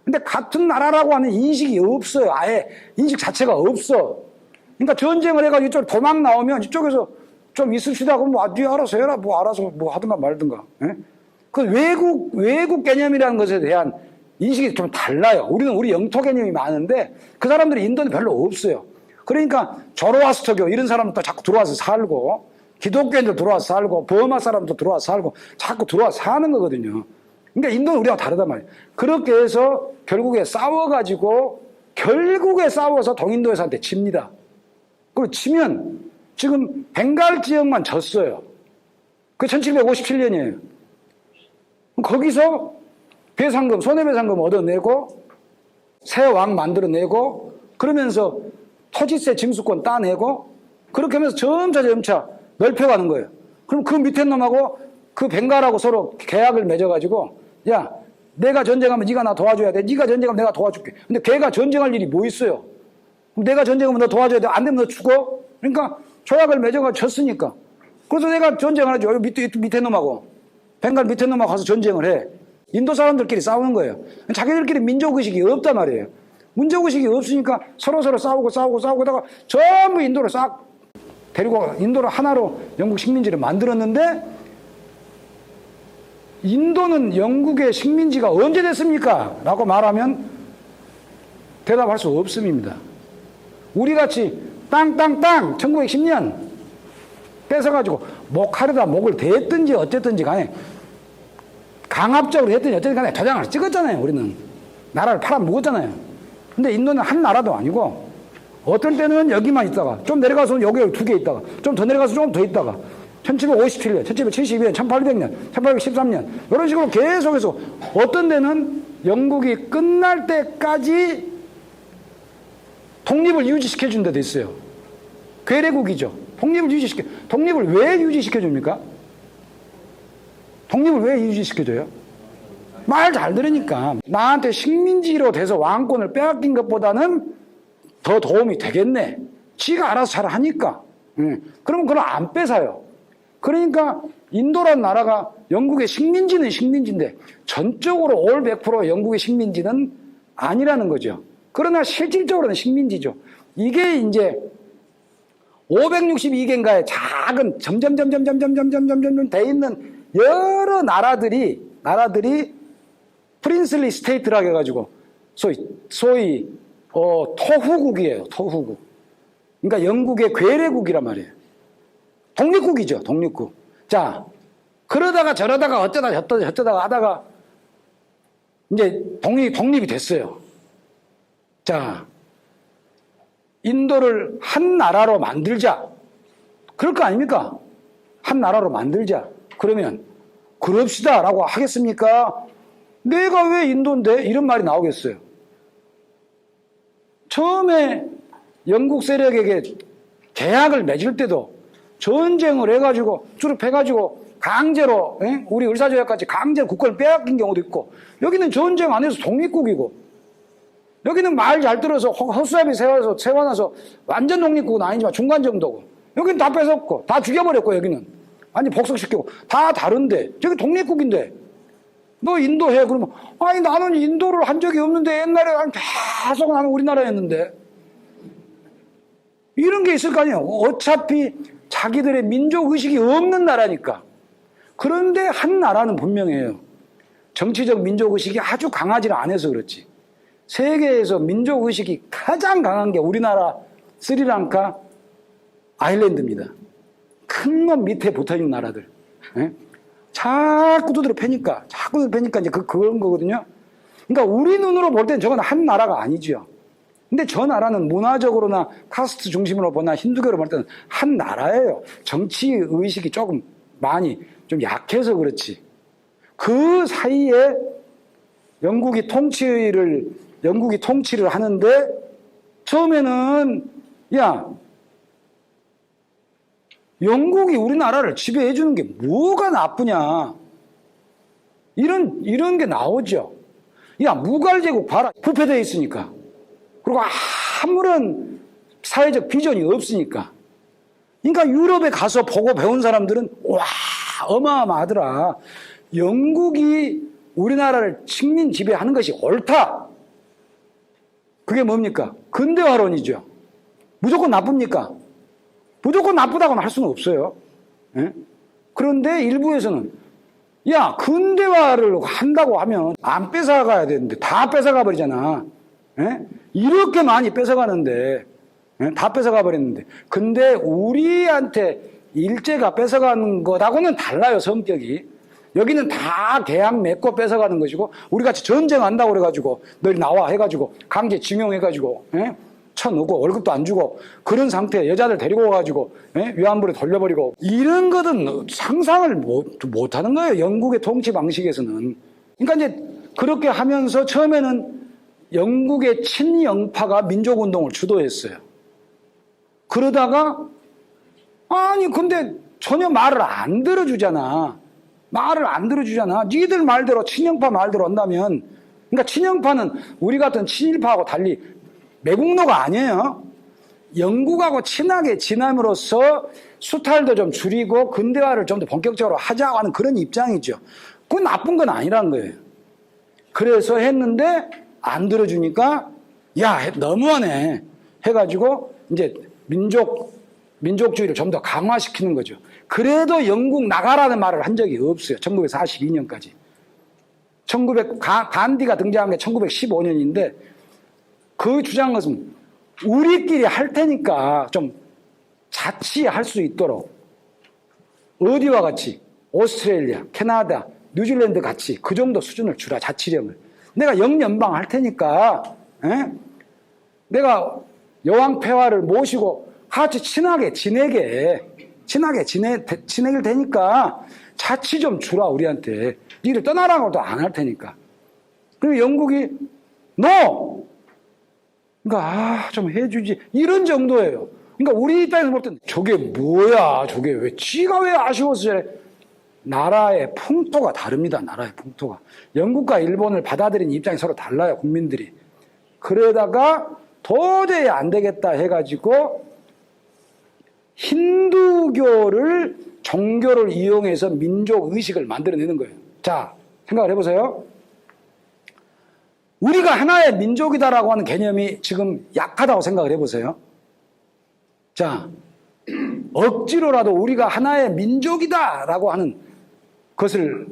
근데 같은 나라라고 하는 인식이 없어요. 아예 인식 자체가 없어. 그러니까 전쟁을 해가지고 이쪽 도망 나오면 이쪽에서 좀 있읍시다. 그럼 뭐, 네 알아서 해라. 뭐, 알아서 뭐 하든가 말든가. 예? 그 외국 개념이라는 것에 대한 인식이 좀 달라요. 우리는 우리 영토 개념이 많은데 그 사람들이 인도는 별로 없어요. 그러니까 조로아스터교 이런 사람도 자꾸 들어와서 살고 기독교인도 들어와서 살고 버마 사람도 들어와서 살고 자꾸 들어와서 사는 거거든요. 그러니까 인도는 우리하고 다르단 말이에요. 그렇게 해서 결국에 싸워가지고 결국에 싸워서 동인도에서한테 집니다. 그리고 지면 지금 벵갈 지역만 졌어요. 그 1757년이에요. 거기서 배상금, 손해배상금 얻어내고 새 왕 만들어내고 그러면서 토지세 징수권 따내고 그렇게 하면서 점차 넓혀가는 거예요. 그럼 그 밑에 놈하고 그 벵갈하고 서로 계약을 맺어가지고 야 내가 전쟁하면 네가 나 도와줘야 돼. 네가 전쟁하면 내가 도와줄게. 근데 걔가 전쟁할 일이 뭐 있어요? 그럼 내가 전쟁하면 너 도와줘야 돼. 안 되면 너 죽어? 그러니까 조약을 맺어가지고 졌으니까. 그래서 내가 전쟁을 하죠. 밑에 놈하고 벵갈 밑에 놈하고 가서 전쟁을 해. 인도 사람들끼리 싸우는 거예요. 자기들끼리 민족의식이 없단 말이에요. 민족의식이 없으니까 서로 싸우고 하다가 전부 인도를 싹 데리고 인도를 하나로 영국 식민지를 만들었는데 인도는 영국의 식민지가 언제 됐습니까? 라고 말하면 대답할 수 없음입니다. 우리같이 땅 1910년 뺏어가지고 목하려다 목을 댔든지 어쨌든지 간에 강압적으로 했든지 어쨌든 간에 도장을 찍었잖아요. 우리는 나라를 팔아먹었잖아요. 근데 인도는 한 나라도 아니고 어떤 때는 여기만 있다가 좀 내려가서 여기 2개 있다가 좀 더 내려가서 좀 더 있다가 1757년, 1772년, 1800년, 1813년 이런 식으로 계속해서 어떤 데는 영국이 끝날 때까지 독립을 유지시켜준 데도 있어요. 괴뢰국이죠. 독립을 왜 유지시켜줍니까? 독립을 왜 유지시켜줘요? 말 잘 들으니까 나한테 식민지로 돼서 왕권을 빼앗긴 것보다는 더 도움이 되겠네. 지가 알아서 잘 하니까. 그러면 그걸 안 뺏어요. 그러니까 인도란 나라가 영국의 식민지는 식민지인데 전적으로 올 100% 영국의 식민지는 아니라는 거죠. 그러나 실질적으로는 식민지죠. 이게 이제 562개인가의 작은 점점 돼 있는 여러 나라들이 프린슬리 스테이트라고 해가지고 소위 토후국이에요. 토후국. 그러니까 영국의 괴뢰국이란 말이에요. 독립국이죠. 독립국. 자, 그러다가 저러다가 어쩌다가 하다가 이제 독립이 됐어요. 자, 인도를 한 나라로 만들자. 그럴 거 아닙니까? 한 나라로 만들자. 그러면 그럽시다 라고 하겠습니까? 내가 왜 인도인데? 이런 말이 나오겠어요. 처음에 영국 세력에게 계약을 맺을 때도 전쟁을 해가지고 주립해가지고 강제로 우리 을사조약까지 강제로 국권을 빼앗긴 경우도 있고 여기는 전쟁 안 해서 독립국이고 여기는 말 잘 들어서 허수아비 세워놔서 완전 독립국은 아니지만 중간 정도고 여기는 다 뺏었고 다 죽여버렸고 여기는 완전 복속시키고 다 다른데 저기 독립국인데 너 인도 해 그러면 아니 나는 인도를 한 적이 없는데 옛날에 계속 나는 우리나라였는데 이런 게 있을 거 아니에요. 어차피 자기들의 민족의식이 없는 나라니까. 그런데 한 나라는 분명해요. 정치적 민족의식이 아주 강하지 않아서 그렇지. 세계에서 민족의식이 가장 강한 게 우리나라, 스리랑카, 아일랜드입니다. 큰 건 밑에 붙어있는 나라들. 예? 자꾸 두드려 패니까 이제 그런 거거든요. 그러니까 우리 눈으로 볼 땐 저건 한 나라가 아니죠. 근데 저 나라는 문화적으로나 카스트 중심으로 보나 힌두교로 볼 때는 한 나라예요. 정치 의식이 조금 많이 좀 약해서 그렇지. 그 사이에 영국이 통치를 하는데 처음에는 야 영국이 우리나라를 지배해 주는 게 뭐가 나쁘냐 이런 게 나오죠. 야 무갈제국 봐라. 부패되어 있으니까. 그리고 아무런 사회적 비전이 없으니까. 그러니까 유럽에 가서 보고 배운 사람들은 와 어마어마하더라. 영국이 우리나라를 식민 지배하는 것이 옳다. 그게 뭡니까? 근대화론이죠. 무조건 나쁩니까? 무조건 나쁘다고는 할 수는 없어요. 예? 그런데 일부에서는 야, 근대화를 한다고 하면 안 뺏어가야 되는데 다 뺏어가 버리잖아. 예? 이렇게 많이 뺏어가는데, 예? 다 뺏어가 버렸는데. 근데 우리한테 일제가 뺏어가는 것하고는 달라요, 성격이. 여기는 다 계약 맺고 뺏어가는 것이고, 우리 같이 전쟁한다고 그래가지고, 너희 나와 해가지고, 강제 징용해가지고, 예? 쳐넣고 월급도 안 주고, 그런 상태에 여자들 데리고 와가지고, 예? 위안부로 돌려버리고, 이런 것은 상상을 못 하는 거예요, 영국의 통치 방식에서는. 그러니까 이제 그렇게 하면서 처음에는 영국의 친영파가 민족운동을 주도했어요. 그러다가, 아니, 근데 전혀 말을 안 들어주잖아. 말을 안 들어주잖아. 니들 말대로 친영파 말대로 한다면, 그러니까 친영파는 우리 같은 친일파하고 달리 매국노가 아니에요. 영국하고 친하게 지남으로써 수탈도 좀 줄이고 근대화를 좀 더 본격적으로 하자고 하는 그런 입장이죠. 그건 나쁜 건 아니라는 거예요. 그래서 했는데 안 들어주니까 야, 너무하네 해가지고 이제 민족주의를 좀 더 강화시키는 거죠. 그래도 영국 나가라는 말을 한 적이 없어요. 1942년까지. 간디가 등장한 게 1915년인데 그 주장한 것은 우리끼리 할 테니까 좀 자치할 수 있도록 어디와 같이 오스트레일리아, 캐나다, 뉴질랜드 같이 그 정도 수준을 주라, 자치령을. 내가 영연방 할 테니까 내가 여왕 폐하를 모시고 같이 친하게 지내길 테니까 자치 좀 주라 우리한테. 니를 떠나라고도 안 할 테니까. 그리고 영국이 NO! 그러니까 좀 해주지 이런 정도예요. 그러니까 우리 입장에서 볼 땐 저게 뭐야, 저게 왜 지가 왜 아쉬워서 저래. 나라의 풍토가 다릅니다. 나라의 풍토가. 영국과 일본을 받아들인 입장이 서로 달라요, 국민들이. 그러다가 도저히 안 되겠다 해가지고 힌두교를 종교를 이용해서 민족 의식을 만들어내는 거예요. 자, 생각을 해보세요. 우리가 하나의 민족이다라고 하는 개념이 지금 약하다고 생각을 해보세요. 자, 억지로라도 우리가 하나의 민족이다라고 하는 것을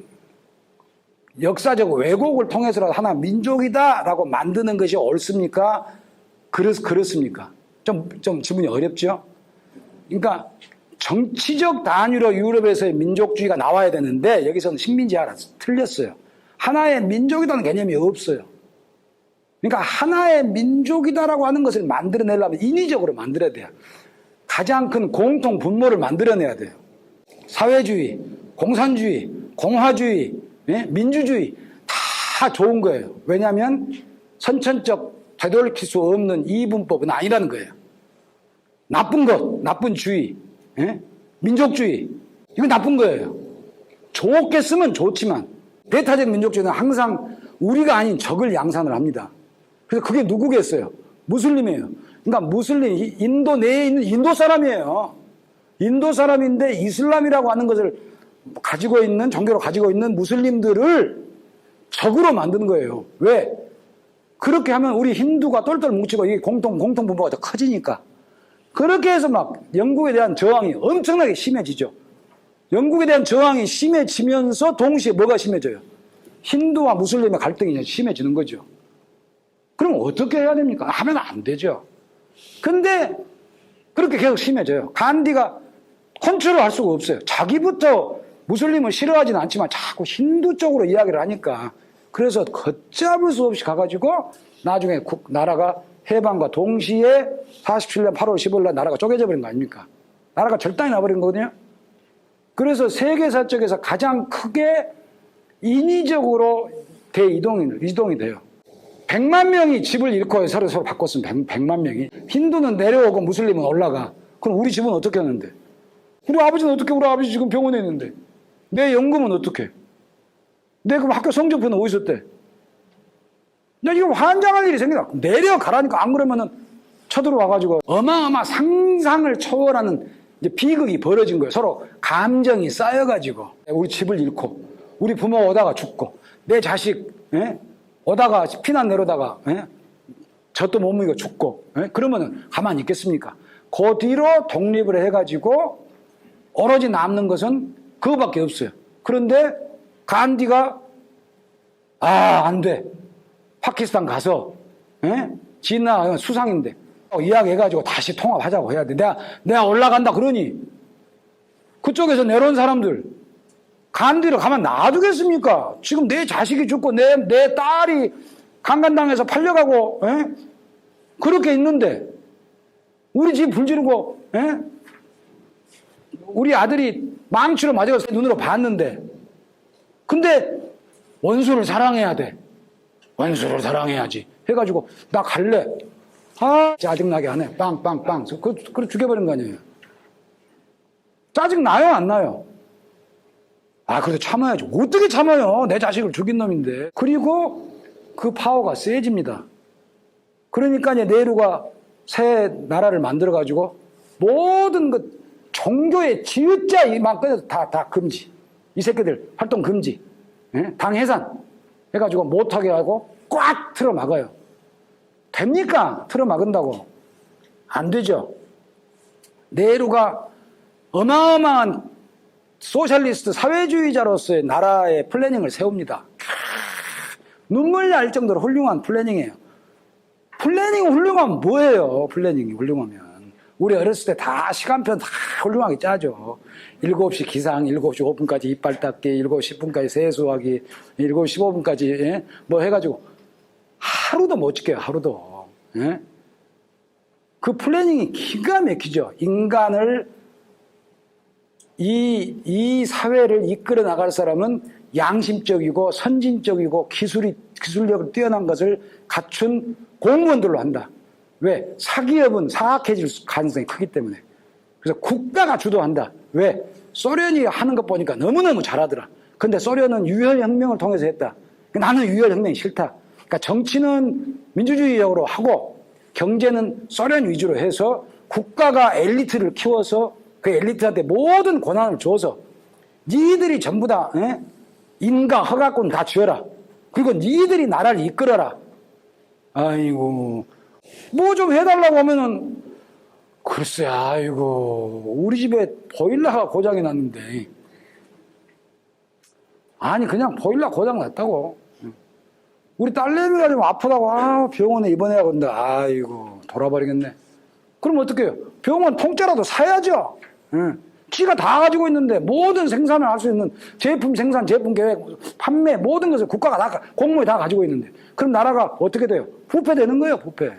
역사적 왜곡을 통해서라도 하나 민족이다라고 만드는 것이 옳습니까? 그렇습니까? 좀 질문이 어렵죠? 그러니까 정치적 단위로 유럽에서의 민족주의가 나와야 되는데 여기서는 식민지하라 틀렸어요. 하나의 민족이라는 개념이 없어요. 그러니까 하나의 민족이다라고 하는 것을 만들어내려면 인위적으로 만들어야 돼요. 가장 큰 공통 분모를 만들어내야 돼요. 사회주의, 공산주의, 공화주의, 민주주의 다 좋은 거예요. 왜냐하면 선천적 되돌릴 수 없는 이분법은 아니라는 거예요. 나쁜 것, 나쁜 주의, 민족주의 이건 나쁜 거예요. 좋게 쓰면 좋지만 배타적 민족주의는 항상 우리가 아닌 적을 양산을 합니다. 그래서 그게 누구겠어요? 무슬림이에요. 그러니까 무슬림, 인도 내에 있는 인도 사람이에요. 인도 사람인데 이슬람이라고 하는 것을 가지고 있는, 종교로 가지고 있는 무슬림들을 적으로 만드는 거예요. 왜? 그렇게 하면 우리 힌두가 똘똘 뭉치고 이게 공통분모가 더 커지니까. 그렇게 해서 막 영국에 대한 저항이 엄청나게 심해지죠. 영국에 대한 저항이 심해지면서 동시에 뭐가 심해져요? 힌두와 무슬림의 갈등이 심해지는 거죠. 그럼 어떻게 해야 됩니까? 하면 안 되죠. 근데 그렇게 계속 심해져요. 간디가 컨트롤 할 수가 없어요. 자기부터 무슬림을 싫어하지는 않지만 자꾸 힌두 쪽으로 이야기를 하니까. 그래서 걷잡을 수 없이 가가지고 나중에 나라가 해방과 동시에 47년 8월 15일 날 나라가 쪼개져 버린 거 아닙니까? 나라가 절단이 나버린 거거든요. 그래서 세계사 쪽에서 가장 크게 인위적으로 이동이 돼요. 100만 명이 집을 잃고 서로 바꿨으면 100만 명이. 힌두는 내려오고 무슬림은 올라가. 그럼 우리 집은 어떻게 하는데? 우리 아버지는 어떻게, 우리 아버지 지금 병원에 있는데. 내 연금은 어떻게? 내 그럼 학교 성적표는 어디서 떼? 나 이거 환장할 일이 생긴다. 내려가라니까. 안 그러면은 쳐들어와가지고 어마어마 상상을 초월하는 이제 비극이 벌어진 거예요. 서로 감정이 쌓여가지고 우리 집을 잃고 우리 부모 오다가 죽고 내 자식 오다가 피난 내려다가 젖도 못 먹이고 죽고 그러면은 가만히 있겠습니까? 그 뒤로 독립을 해가지고 오로지 남는 것은 그거밖에 없어요. 그런데 간디가 안 돼. 파키스탄 가서 지나 수상인데 이야기해가지고 다시 통합하자고 해야 돼. 내가 올라간다 그러니 그쪽에서 내려온 사람들 간디를 가만 놔두겠습니까? 지금 내 자식이 죽고 내 딸이 강간당해서 팔려가고 그렇게 있는데 우리 집 불지르고 우리 아들이 망치로 맞아서 눈으로 봤는데 근데 원수를 사랑해야 돼. 원수를 사랑해야지 해가지고 나 갈래. 짜증나게 하네. 빵빵빵. 그걸 죽여버린 거 아니에요. 짜증 나요 안 나요? 그래도 참아야죠. 어떻게 참아요? 내 자식을 죽인 놈인데. 그리고 그 파워가 세집니다. 그러니까 이제 네루가 새 나라를 만들어가지고 모든 그 종교의 지읒자 이만큼 다 금지. 이 새끼들 활동 금지. 당 해산 해가지고 못하게 하고 꽉 틀어 막아요. 됩니까? 틀어 막은다고. 안 되죠. 네루가 어마어마한 소셜리스트 사회주의자로서의 나라의 플래닝을 세웁니다. 눈물 날 정도로 훌륭한 플래닝이에요. 플래닝이 훌륭하면 뭐예요? 플래닝이 훌륭하면. 우리 어렸을 때 다 시간편 다 훌륭하게 짜죠. 7시 기상, 7시 5분까지 이빨 닦기, 7시 10분까지 세수하기, 7시 15분까지 뭐 해가지고 하루도 못 지켜요. 하루도. 그 플래닝이 기가 막히죠. 인간을 이 사회를 이끌어 나갈 사람은 양심적이고 선진적이고 기술력을 뛰어난 것을 갖춘 공무원들로 한다. 왜? 사기업은 사악해질 가능성이 크기 때문에. 그래서 국가가 주도한다. 왜? 소련이 하는 것 보니까 너무너무 잘하더라. 근데 소련은 유혈혁명을 통해서 했다. 나는 유혈혁명이 싫다. 그러니까 정치는 민주주의적으로 하고 경제는 소련 위주로 해서 국가가 엘리트를 키워서 그 엘리트한테 모든 권한을 줘서 니들이 전부 다 인가 허가권 다 쥐어라. 그리고 니들이 나라를 이끌어라. 아이고 뭐 좀 해달라고 하면은 글쎄 아이고 우리 집에 보일러가 고장이 났는데 아니 그냥 보일러 고장 났다고 우리 딸내미가 좀 아프다고 병원에 입원해야 한다. 아이고 돌아버리겠네. 그럼 어떻게 해요? 병원 통째라도 사야죠. 지가 다 가지고 있는데 모든 생산을 할 수 있는 제품 생산, 제품 계획, 판매 모든 것을 국가가 다 공무에 다 가지고 있는데 그럼 나라가 어떻게 돼요? 부패되는 거예요. 부패.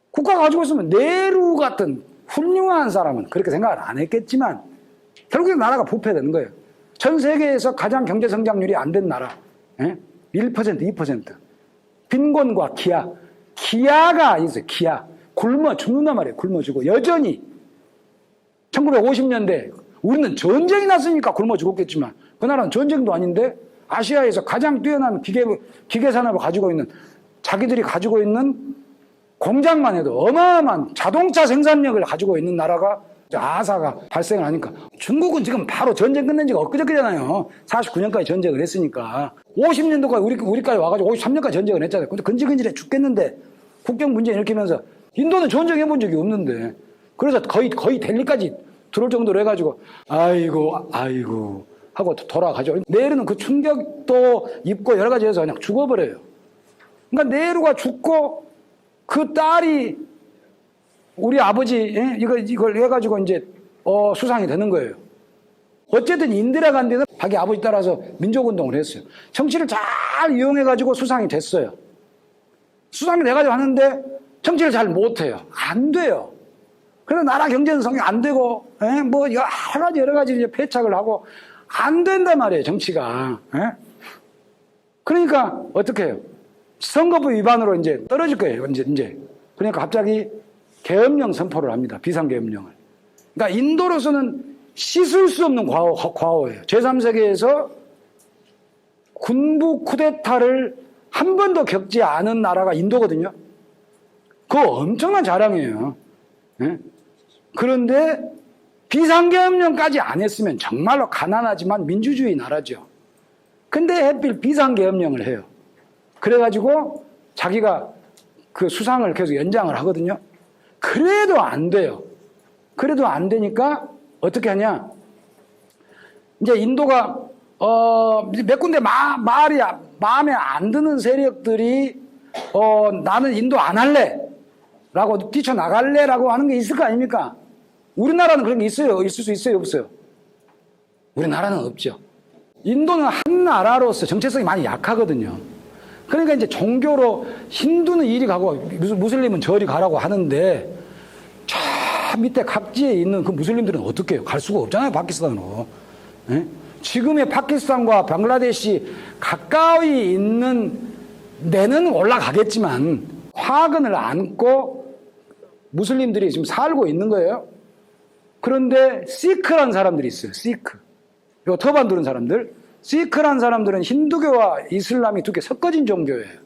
국가가 가지고 있으면 네루 같은 훌륭한 사람은 그렇게 생각을 안 했겠지만 결국에 나라가 부패되는 거예요. 전 세계에서 가장 경제 성장률이 안 된 나라 1%, 2%. 빈곤과 기아가 있어요. 기아. 굶어 죽는단 말이에요. 굶어 죽고 여전히 1950년대 우리는 전쟁이 났으니까 굶어 죽었겠지만 그 나라는 전쟁도 아닌데 아시아에서 가장 뛰어난 기계 산업을 가지고 있는 자기들이 가지고 있는 공장만 해도 어마어마한 자동차 생산력을 가지고 있는 나라가 아사가 발생을 하니까 중국은 지금 바로 전쟁 끝낸 지가 엊그저께잖아요. 49년까지 전쟁을 했으니까 50년도까지 우리까지 와가지고 53년까지 전쟁을 했잖아요. 근데 근질근질해 죽겠는데 국경 문제 일으키면서 인도는 전쟁해본 적이 없는데 그래서 거의 델리까지 들어올 정도로 해가지고 아이고 하고 돌아가죠. 네루는 그 충격도 입고 여러 가지 해서 그냥 죽어버려요. 그러니까 네루가 죽고 그 딸이 우리 아버지 이걸 해가지고 이제 수상이 되는 거예요. 어쨌든 인디라 간디는 자기 아버지 따라서 민족운동을 했어요. 정치를 잘 이용해가지고 수상이 됐어요. 수상이 돼가지고 하는데 정치를 잘 못해요. 안 돼요. 그래서 나라 경제는 성이 안 되고 뭐 여러 가지 이제 패착을 하고 안 된단 말이에요. 정치가. 그러니까 어떻게 해요? 선거법 위반으로 이제 떨어질 거예요. 이제. 그러니까 갑자기 계엄령 선포를 합니다. 비상계엄령을. 그러니까 인도로서는 씻을 수 없는 과오예요. 제3세계에서 군부 쿠데타를 한 번도 겪지 않은 나라가 인도거든요. 그거 엄청난 자랑이에요. 그런데 비상계엄령까지 안 했으면 정말로 가난하지만 민주주의 나라죠. 근데 하필 비상계엄령을 해요. 그래가지고 자기가 그 수상을 계속 연장을 하거든요. 그래도 안 돼요. 그래도 안 되니까 어떻게 하냐. 이제 인도가 몇 군데 말이 마음에 안 드는 세력들이 나는 인도 안 할래 라고 뛰쳐나갈래 라고 하는 게 있을 거 아닙니까? 우리나라는 그런 게 있어요? 있을 수 있어요? 없어요? 우리나라는 없죠. 인도는 한 나라로서 정체성이 많이 약하거든요. 그러니까 이제 종교로 힌두는 이리 가고 무슬림은 저리 가라고 하는데 저 밑에 각지에 있는 그 무슬림들은 어떻게 해요? 갈 수가 없잖아요, 파키스탄으로. 예? 지금의 파키스탄과 방글라데시 가까이 있는 데는 올라가겠지만 화근을 안고 무슬림들이 지금 살고 있는 거예요. 그런데 시크라는 사람들이 있어요. 시크. 요 터반 두른 사람들. 시크라는 사람들은 힌두교와 이슬람이 두 개 섞어진 종교예요.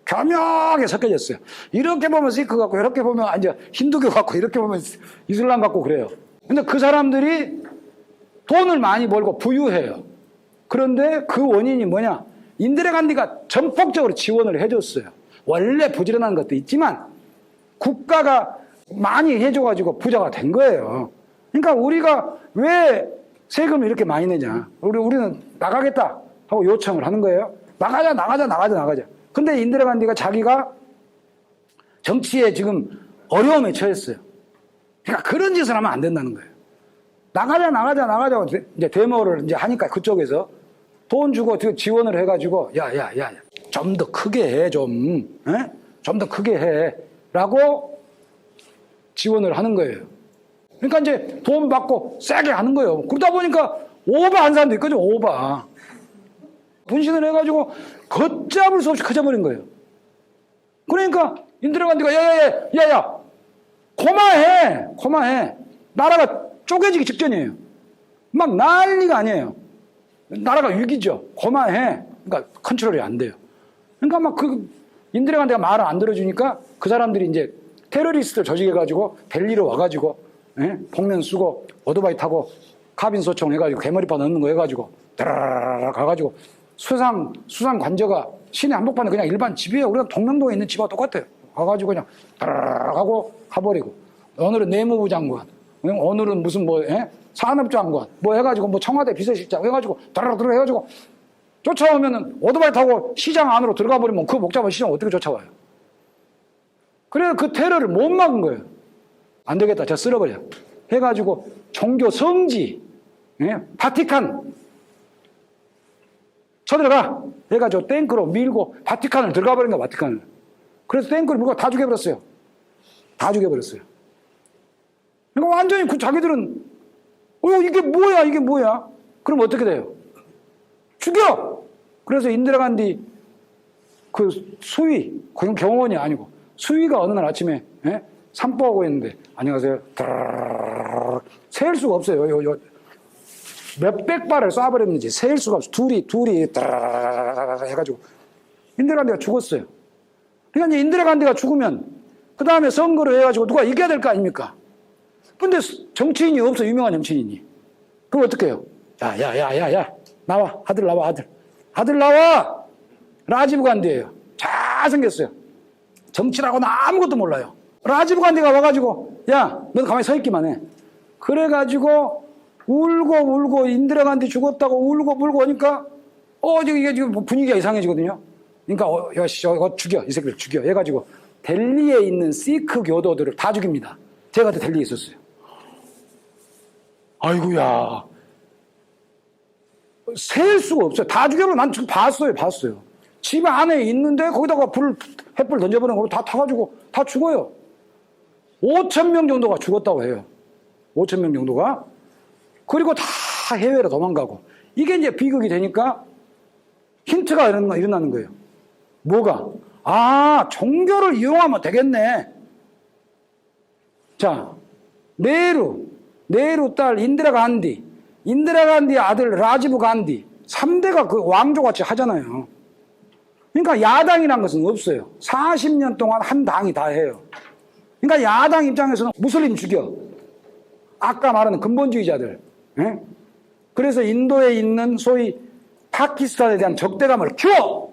교묘하게 섞여졌어요. 이렇게 보면 시크 같고 이렇게 보면 이제 힌두교 같고 이렇게 보면 이슬람 같고 그래요. 근데 그 사람들이 돈을 많이 벌고 부유해요. 그런데 그 원인이 뭐냐? 인디라 간디가 전폭적으로 지원을 해줬어요. 원래 부지런한 것도 있지만 국가가 많이 해줘가지고 부자가 된 거예요. 그러니까 우리가 왜 세금을 이렇게 많이 내냐? 우리는 나가겠다 하고 요청을 하는 거예요. 나가자. 근데 인디라 간디가 자기가 정치에 지금 어려움에 처했어요. 그러니까 그런 짓을 하면 안 된다는 거예요. 나가자. 이제 데모를 이제 하니까 그쪽에서 돈 주고 지원을 해가지고 좀 더 크게 해, 좀 더 크게 해 라고 지원을 하는 거예요. 그러니까 이제 돈 받고 세게 하는 거예요. 그러다 보니까 오버한 사람도 있거든요. 오버 분신을 해가지고 걷잡을 수 없이 커져버린 거예요. 그러니까 인디라 간디가 야야야 고마해. 나라가 쪼개지기 직전이에요. 막 난리가 아니에요. 나라가 위기죠. 고마해. 그러니까 컨트롤이 안 돼요. 그러니까 막 인디라 간디가 말을 안 들어주니까 그 사람들이 이제 테러리스트를 조직해가지고 델리로 와가지고 복면 쓰고 오토바이 타고 카빈 소총 해가지고 개머리파 넣는 거 해가지고 따라라라 가가지고 수상 관저가 시내 한복판에 그냥 일반 집이에요. 우리가 동명동에 있는 집하고 똑같아요. 가가지고 그냥 따라라라 하고 가버리고 오늘은 내무부 장관, 오늘은 무슨 산업장관 해가지고 청와대 비서실장 해가지고 따라라라 해가지고 쫓아오면은 오토바이 타고 시장 안으로 들어가 버리면 그 복잡한 시장 어떻게 쫓아와요? 그래서 그 테러를 못 막은 거예요. 안 되겠다. 저 쓸어버려. 해가지고 종교 성지, 바티칸 쳐들어가. 해가지고 탱크로 밀고 바티칸을 들어가 버린 거야, 바티칸을. 그래서 탱크를 밀고 다 죽여버렸어요. 그러니까 완전히 자기들은 이게 뭐야? 그럼 어떻게 돼요? 죽여! 그래서 인디라 간디 그 수위, 그건 경호원이 아니고 수위가 어느 날 아침에 산보하고 있는데 안녕하세요. 셀 수가 없어요. 몇백 발을 쏴버렸는지 셀 수가 없어요. 둘이 해가지고 인디라 간디가 죽었어요. 그러니까 이제 인디라 간디가 죽으면 그 다음에 선거를 해가지고 누가 이겨야 될 거 아닙니까? 근데 정치인이 없어. 유명한 정치인이. 그럼 어떻게 해요? 야 나와. 아들 나와. 라지브 간디예요. 잘생겼어요. 정치라고는 아무것도 몰라요. 라지브 간디가 와가지고 넌 가만히 서 있기만 해. 그래가지고 울고 인디라 간디 죽었다고 울고 오니까 이게 지금 분위기가 이상해지거든요. 그러니까 이거 죽여. 이 새끼를 죽여. 해가지고 델리에 있는 시크 교도들을 다 죽입니다. 제가 그때 델리에 있었어요. 아이고야. 셀 수가 없어요. 다 죽여버려. 난 지금 봤어요. 집 안에 있는데 거기다가 횃불 던져버리는 걸로 다 타가지고 다 죽어요. 5,000명 정도가 죽었다고 해요. 5,000명 정도가. 그리고 다 해외로 도망가고. 이게 이제 비극이 되니까 힌트가 일어나는 거예요. 뭐가? 종교를 이용하면 되겠네. 자, 네헤루 딸 인디라 간디 아들 라지브 간디 3대가 그 왕조같이 하잖아요. 그러니까 야당이란 것은 없어요. 40년 동안 한 당이 다 해요. 그러니까 야당 입장에서는 무슬림 죽여, 아까 말하는 근본주의자들. 예? 그래서 인도에 있는 소위 파키스탄에 대한 적대감을 키워!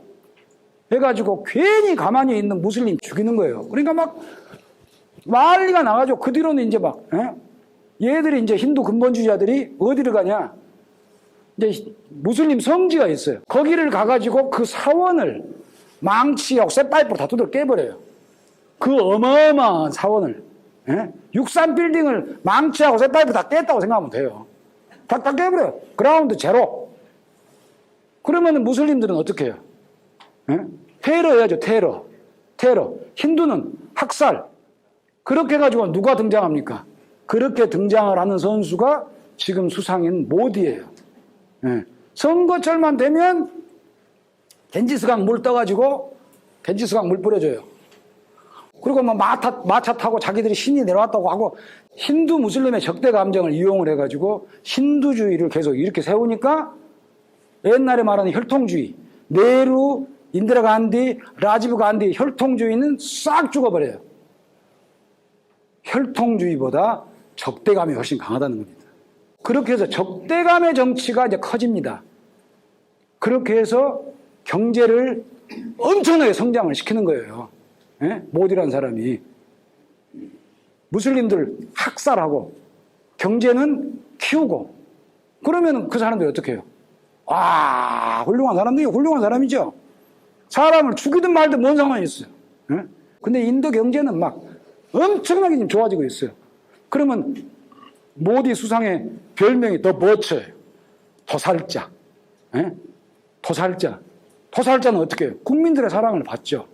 해가지고 괜히 가만히 있는 무슬림 죽이는 거예요. 그러니까 막 난리가 나가지고 그 뒤로는 이제 막, 얘들이 이제 힌두 근본주의자들이 어디를 가냐? 이제 무슬림 성지가 있어요. 거기를 가가지고 그 사원을 망치하고 쇠파이프로 다 두들겨 깨버려요. 그 어마어마한 사원을. 63빌딩을 망치하고 쇠파이프 다 깼다고 생각하면 돼요. 다 깨버려요. 그라운드 제로. 그러면 무슬림들은 어떻게 해요? 테러 해야죠, 테러. 힌두는 학살. 그렇게 해가지고 누가 등장합니까? 그렇게 등장을 하는 선수가 지금 수상인 모디예요. 선거철만 되면 겐지스강 물 떠가지고 겐지스강 물 뿌려줘요. 그리고 뭐 마차 타고 자기들이 신이 내려왔다고 하고 힌두 무슬림의 적대 감정을 이용을 해가지고 힌두주의를 계속 이렇게 세우니까 옛날에 말하는 혈통주의, 네루, 인디라 간디, 라지브 간디 혈통주의는 싹 죽어버려요. 혈통주의보다 적대감이 훨씬 강하다는 겁니다. 그렇게 해서 적대감의 정치가 이제 커집니다. 그렇게 해서 경제를 엄청나게 성장을 시키는 거예요. 모디라는 사람이. 무슬림들 학살하고 경제는 키우고 그러면 그 사람들이 어떻게 해요? 와, 훌륭한 사람이죠. 사람을 죽이든 말든 뭔 상관이 있어요. 근데 인도 경제는 막 엄청나게 지금 좋아지고 있어요. 그러면 모디 수상의 별명이 더 버처예요. 도살자. 도살자는 어떻게 해요? 국민들의 사랑을 받죠.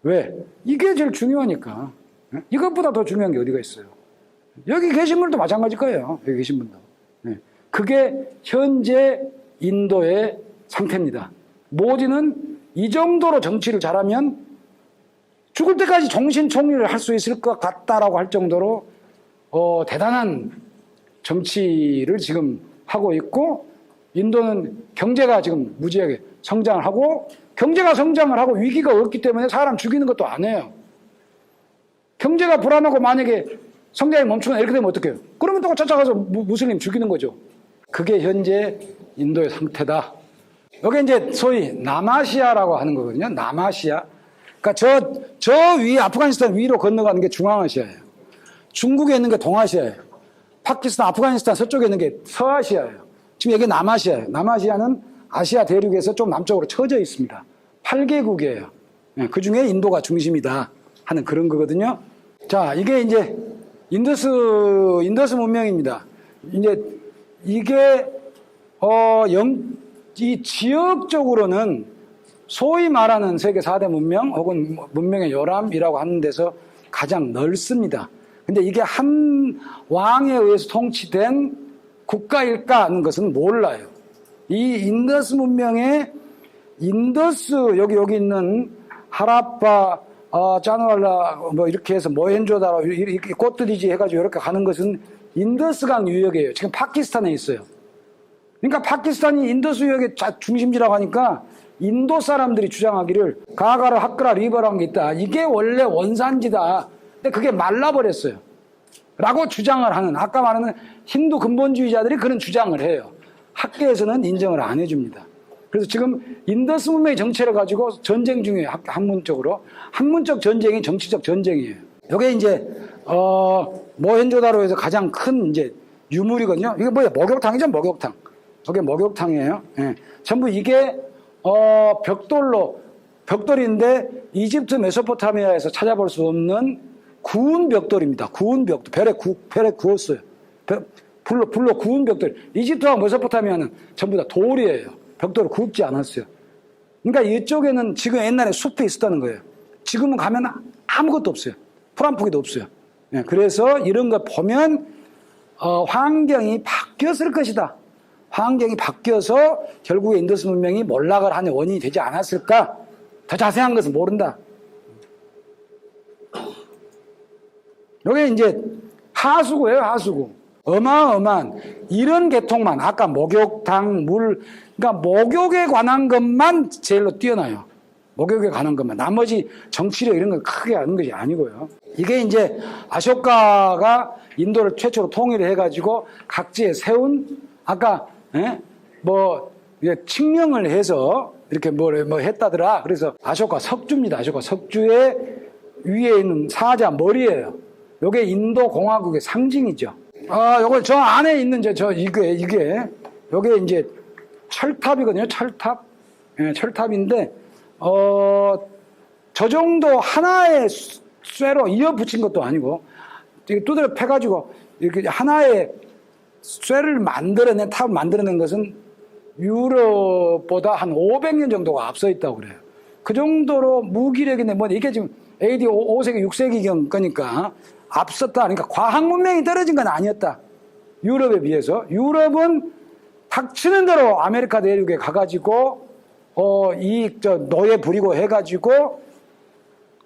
왜? 이게 제일 중요하니까. 이것보다 더 중요한 게 어디가 있어요? 여기 계신 분도 마찬가지일 거예요. 여기 계신 분도. 그게 현재 인도의 상태입니다. 모디는 이 정도로 정치를 잘하면 죽을 때까지 정신총리를 할 수 있을 것 같다라고 할 정도로 대단한 정치를 지금 하고 있고 인도는 경제가 지금 무지하게 성장을 하고 경제가 성장을 하고 위기가 없기 때문에 사람 죽이는 것도 안 해요. 경제가 불안하고 만약에 성장이 멈추거나 이렇게 되면 어떡해요? 그러면 또 쫓아가서 무슬림 죽이는 거죠. 그게 현재 인도의 상태다. 여기 이제 소위 남아시아라고 하는 거거든요. 남아시아. 그러니까 저 위, 아프가니스탄 위로 건너가는 게 중앙아시아예요. 중국에 있는 게 동아시아예요. 파키스탄, 아프가니스탄 서쪽에 있는 게 서아시아예요. 지금 여기 남아시아예요. 남아시아는 아시아 대륙에서 좀 남쪽으로 처져 있습니다. 8개국이에요. 그 중에 인도가 중심이다 하는 그런 거거든요. 자, 이게 이제 인더스 문명입니다. 이제 이게 이 지역적으로는 소위 말하는 세계 4대 문명 혹은 문명의 요람이라고 하는 데서 가장 넓습니다. 근데 이게 한 왕에 의해서 통치된 국가일까 하는 것은 몰라요. 이 인더스 문명의 여기 있는 하라파, 짜누알라 뭐 이렇게 해서 모헨조다로 이렇게 꽃들이지 해가지고 이렇게 가는 것은 인더스강 유역이에요. 지금 파키스탄에 있어요. 그러니까 파키스탄이 인더스 유역의 중심지라고 하니까 인도 사람들이 주장하기를 가가라, 하크라, 리버라는 게 있다. 이게 원래 원산지다. 근데 그게 말라버렸어요. 라고 주장을 하는, 아까 말하는 힌두 근본주의자들이 그런 주장을 해요. 학계에서는 인정을 안 해줍니다. 그래서 지금 인더스 문명의 정체를 가지고 전쟁 중이에요. 학문적으로. 학문적 전쟁이 정치적 전쟁이에요. 이게 이제 모헨조다로에서 가장 큰 이제 유물이거든요. 이게 뭐예요? 목욕탕이죠, 목욕탕. 이게 목욕탕이에요. 예. 전부 이게 벽돌인데 이집트 메소포타미아에서 찾아볼 수 없는 구운 벽돌입니다. 구운 벽돌. 벨에 구웠어요. 불로 구운 벽돌. 이집트와 메소포타미아는 전부 다 돌이에요. 벽돌을 굽지 않았어요. 그러니까 이쪽에는 지금 옛날에 숲이 있었다는 거예요. 지금은 가면 아무것도 없어요. 풀 한 포기도 없어요. 예, 그래서 이런 거 보면 환경이 바뀌었을 것이다. 환경이 바뀌어서 결국에 인더스 문명이 몰락을 하는 원인이 되지 않았을까? 더 자세한 것은 모른다. 이게 이제 하수구예요, 하수구. 어마어마한 이런 계통만 아까 목욕탕, 물, 그러니까 목욕에 관한 것만 제일로 뛰어나요. 목욕에 관한 것만, 나머지 정치력 이런 건 크게 하는 것이 아니고요. 이게 이제 아쇼카가 인도를 최초로 통일을 해가지고 각지에 세운, 아까 뭐 칙령을 해서 이렇게 뭐 했다더라. 그래서 아쇼카 석주입니다. 아쇼카 석주의 위에 있는 사자 머리예요. 요게 인도 공화국의 상징이죠. 요거 저 안에 있는 이게 요게 이제 철탑이거든요. 철탑. 예, 철탑인데 저 정도 하나의 쇠로 이어 붙인 것도 아니고 두드려 패가지고 이렇게 하나의 쇠를 만들어낸 탑을 만들어낸 것은 유럽보다 한 500년 정도가 앞서 있다고 그래요. 그 정도로 무기력인데 뭐 이게 지금 AD 5세기 6세기경 거니까 앞섰다. 그러니까 과학 문명이 떨어진 건 아니었다. 유럽에 비해서. 유럽은 닥치는 대로 아메리카 대륙에 가가지고 노예 부리고 해가지고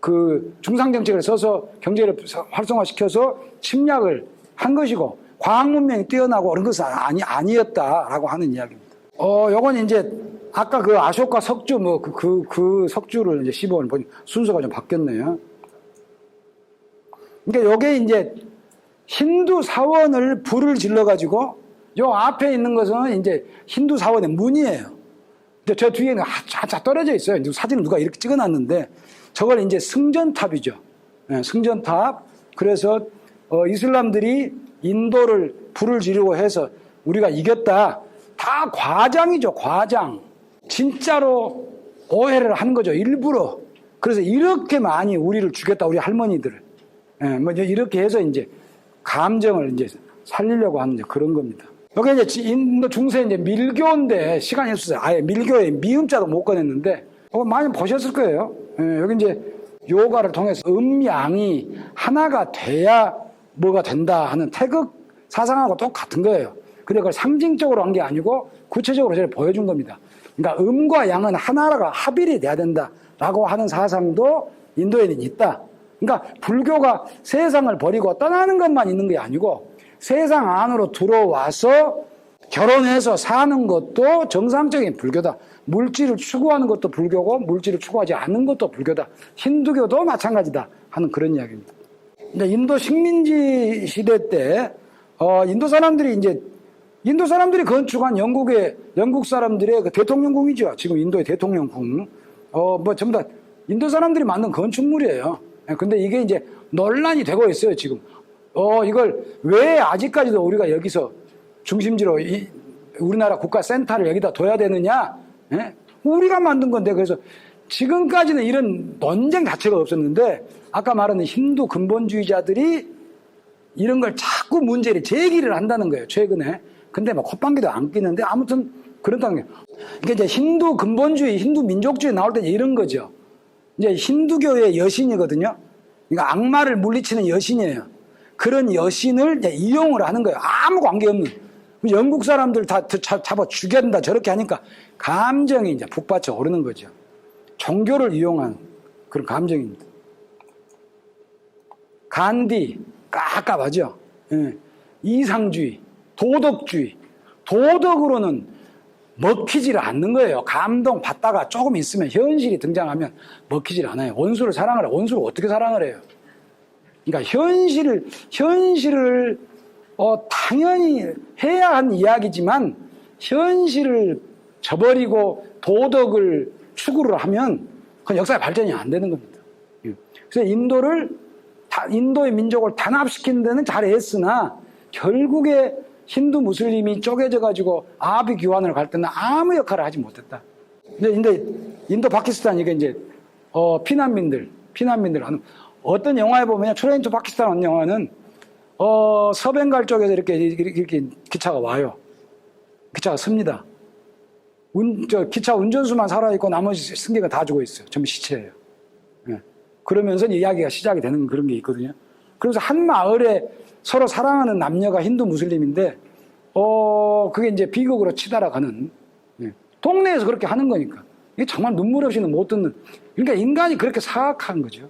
그 중상정책을 써서 경제를 활성화시켜서 침략을 한 것이고 과학 문명이 뛰어나고 그런 것은 아니었다라고 하는 이야기입니다. 요건 이제 아까 그 아쇼카 석주 그 석주를 이제 씹어온 순서가 좀 바뀌었네요. 그러니까 요게 이제 힌두 사원을 불을 질러가지고 요 앞에 있는 것은 이제 힌두 사원의 문이에요. 저 뒤에는 자 떨어져 있어요. 사진을 누가 이렇게 찍어놨는데 저걸 이제 승전탑이죠. 네, 승전탑. 그래서 이슬람들이 인도를 불을 지르고 해서 우리가 이겼다. 다 과장이죠. 과장. 진짜로 오해를 한 거죠. 일부러. 그래서 이렇게 많이 우리를 죽였다. 우리 할머니들을. 네, 뭐 이렇게 해서 이제 감정을 이제 살리려고 하는 이제 그런 겁니다. 여기 이제 인도 중세 이제 밀교인데 시간이 없어서 아예 밀교에 미음자도 못 꺼냈는데 많이 보셨을 거예요. 예, 여기 이제 요가를 통해서 음양이 하나가 돼야 뭐가 된다 하는 태극 사상하고 똑같은 거예요. 근데 그걸 상징적으로 한 게 아니고 구체적으로 저를 보여준 겁니다. 그러니까 음과 양은 하나가 합일이 돼야 된다라고 하는 사상도 인도에는 있다. 그러니까 불교가 세상을 버리고 떠나는 것만 있는 게 아니고 세상 안으로 들어와서 결혼해서 사는 것도 정상적인 불교다. 물질을 추구하는 것도 불교고 물질을 추구하지 않는 것도 불교다. 힌두교도 마찬가지다 하는 그런 이야기입니다. 이제 인도 식민지 시대 때 인도 사람들이 건축한 영국 사람들의 그 대통령궁이죠. 지금 인도의 대통령궁. 뭐 전부 다 인도 사람들이 만든 건축물이에요. 근데 이게 이제 논란이 되고 있어요, 지금. 이걸 왜 아직까지도 우리가 여기서 중심지로 우리나라 국가센터를 여기다 둬야 되느냐? 예? 우리가 만든 건데, 그래서 지금까지는 이런 논쟁 자체가 없었는데, 아까 말하는 힌두 근본주의자들이 이런 걸 자꾸 문제를 제기를 한다는 거예요, 최근에. 근데 뭐 콧방귀도 안 끼는데, 아무튼 그렇다는 거예요. 이게 이제 힌두 근본주의, 힌두 민족주의 나올 때 이런 거죠. 이제 힌두교의 여신이거든요. 그러니까 악마를 물리치는 여신이에요. 그런 여신을 이제 이용을 하는 거예요. 아무 관계없는. 영국 사람들 다 잡아 죽여야 된다 저렇게 하니까 감정이 이제 북받쳐 오르는 거죠. 종교를 이용한 그런 감정입니다. 간디, 깝깝하죠. 예. 이상주의, 도덕주의. 도덕으로는 먹히질 않는 거예요. 감동 받다가 조금 있으면 현실이 등장하면 먹히질 않아요. 원수를 사랑하라. 원수를 어떻게 사랑을 해요? 그러니까 현실을 당연히 해야 하는 이야기지만 현실을 저버리고 도덕을 추구를 하면 그건 역사의 발전이 안 되는 겁니다. 그래서 인도의 민족을 단합시키는 데는 잘했으나 결국에 힌두 무슬림이 쪼개져 가지고 아비 규환을 갈 때는 아무 역할을 하지 못했다. 근데 인도 파키스탄 이게 이제 피난민들 하는 어떤 영화에 보면 트레인 투 파키스탄 하는 영화는 서벵갈 쪽에서 이렇게 기차가 와요. 기차가 섭니다. 기차 운전수만 살아있고 나머지 승객은 다 죽어 있어요. 전부 시체예요. 예. 그러면서 이야기가 시작이 되는 그런 게 있거든요. 그래서 한 마을에 서로 사랑하는 남녀가 힌두 무슬림인데, 그게 이제 비극으로 치달아가는, 예. 동네에서 그렇게 하는 거니까. 이게 정말 눈물 없이는 못 듣는, 그러니까 인간이 그렇게 사악한 거죠.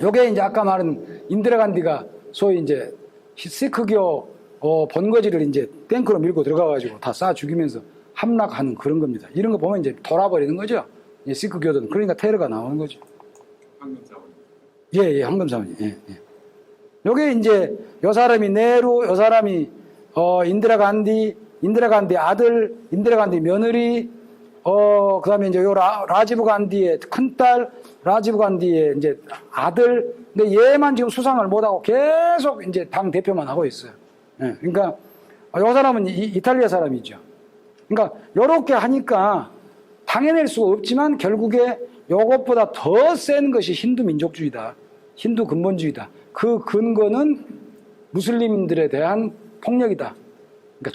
요게 이제 아까 말한 인디라 간디가 소위 이제 시크교 본거지를 이제 탱크로 밀고 들어가가지고 다 쏴 죽이면서 함락하는 그런 겁니다. 이런 거 보면 이제 돌아버리는 거죠. 시크 교도는. 그러니까 테러가 나오는 거죠.
황금사원.
예, 황금사원이. 예. 요게 이제 요 사람이 네루, 요 사람이 인디라 간디 아들, 인디라 간디 며느리, 그다음에 이제 요 라지브 간디의 큰딸, 라지브 간디의 이제 아들. 근데 얘만 지금 수상을 못하고 계속 이제 당 대표만 하고 있어요. 예, 그러니까 요 사람은 이탈리아 사람이죠. 그러니까 요렇게 하니까 당해낼 수가 없지만 결국에 요것보다 더 센 것이 힌두 민족주의다. 힌두 근본주의다. 그 근거는 무슬림들에 대한 폭력이다. 그러니까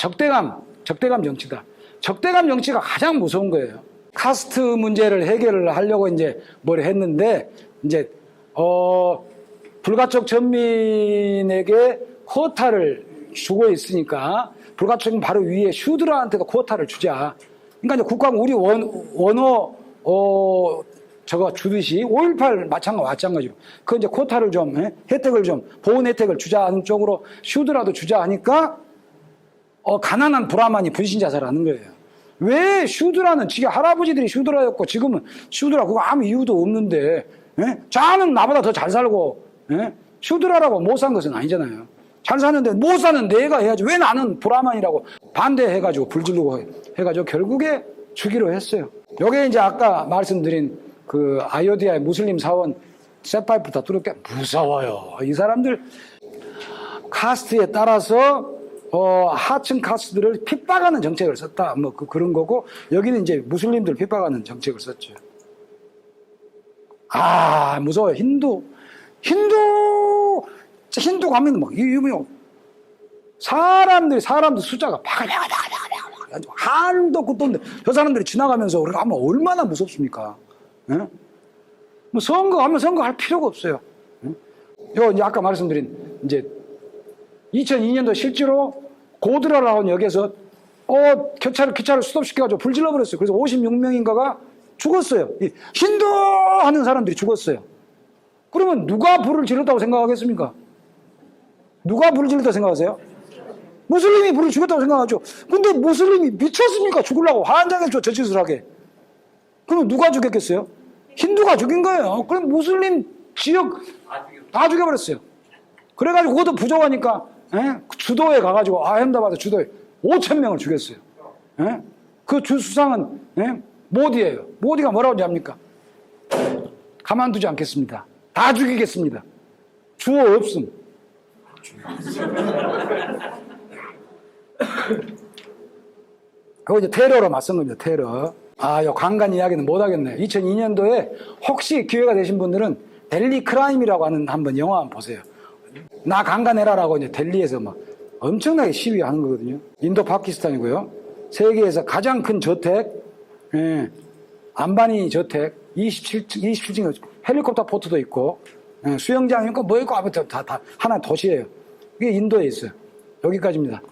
적대감 정치다. 적대감 정치가 가장 무서운 거예요. 카스트 문제를 해결을 하려고 이제 뭘 했는데, 이제, 불가촉 전민에게 쿼타를 주고 있으니까, 불가촉 바로 위에 슈드라한테도 쿼타를 주자. 그러니까 이제 국가가 우리 원어, 저거 주듯이 5.18 마찬가지로. 그 이제 쿼타를 좀, 혜택을 좀, 보훈 혜택을 주자 하는 쪽으로 슈드라도 주자 하니까, 가난한 브라만이 분신자살하는 거예요. 왜 슈드라는 지금 할아버지들이 슈드라였고 지금은 슈드라 그거 아무 이유도 없는데 자는 나보다 더 잘 살고 슈드라라고 못 산 것은 아니잖아요. 잘 사는데 못 사는 내가 해야지 왜 나는 브라만이라고 반대해가지고 불지르고 해가지고 결국에 주기로 했어요. 요게 이제 아까 말씀드린 그 아요디아의 무슬림 사원 세파이프 다 뚫을게 무서워요. 이 사람들 카스트에 따라서 하층 카스트들을 핍박하는 정책을 썼다. 뭐 그런 거고 여기는 이제 무슬림들 핍박하는 정책을 썼죠. 아 무서워요. 힌두 가면 막 이거 사람들 숫자가 바글바글 한도 끝도 없는데 저 사람들이 지나가면서 우리가 하면 얼마나 무섭습니까? 예? 뭐 선거하면 선거할 필요가 없어요. 요 이제 아까 말씀드린 이제 2002년도 실제로 고드라라는 역에서 기차를 스톱시켜가지고 불 질러버렸어요. 그래서 56명인가가 죽었어요. 힌두 하는 사람들이 죽었어요. 그러면 누가 불을 질렀다고 생각하겠습니까? 누가 불을 질렀다고 생각하세요? 무슬림이 불을 죽였다고 생각하죠. 근데 무슬림이 미쳤습니까? 죽으려고 환장했죠. 저 짓을 하게. 그럼 누가 죽였겠어요? 힌두가 죽인 거예요. 그럼 무슬림 지역 다 죽여버렸어요. 그래가지고 그것도 부족하니까 주도에 가가지고 아햄다바드 주도에 5,000명을 죽였어요. 그 주 수상은 모디예요. 모디가 뭐라고 합니까? 가만두지 않겠습니다. 다 죽이겠습니다. 주어 없음. 그거 이제 테러로 맞선 겁니다. 테러. 요 강간 이야기는 못 하겠네요. 2002년도에 혹시 기회가 되신 분들은 델리 크라임이라고 하는 한번 영화 한번 보세요. 나 강간해라라고 이제 델리에서 막 엄청나게 시위하는 거거든요. 인도 파키스탄이고요. 세계에서 가장 큰 저택, 안바니 저택, 27층 헬리콥터 포트도 있고, 수영장이 있고 뭐 있고 아무튼 다 하나 도시예요. 이게 인도에 있어요. 여기까지입니다.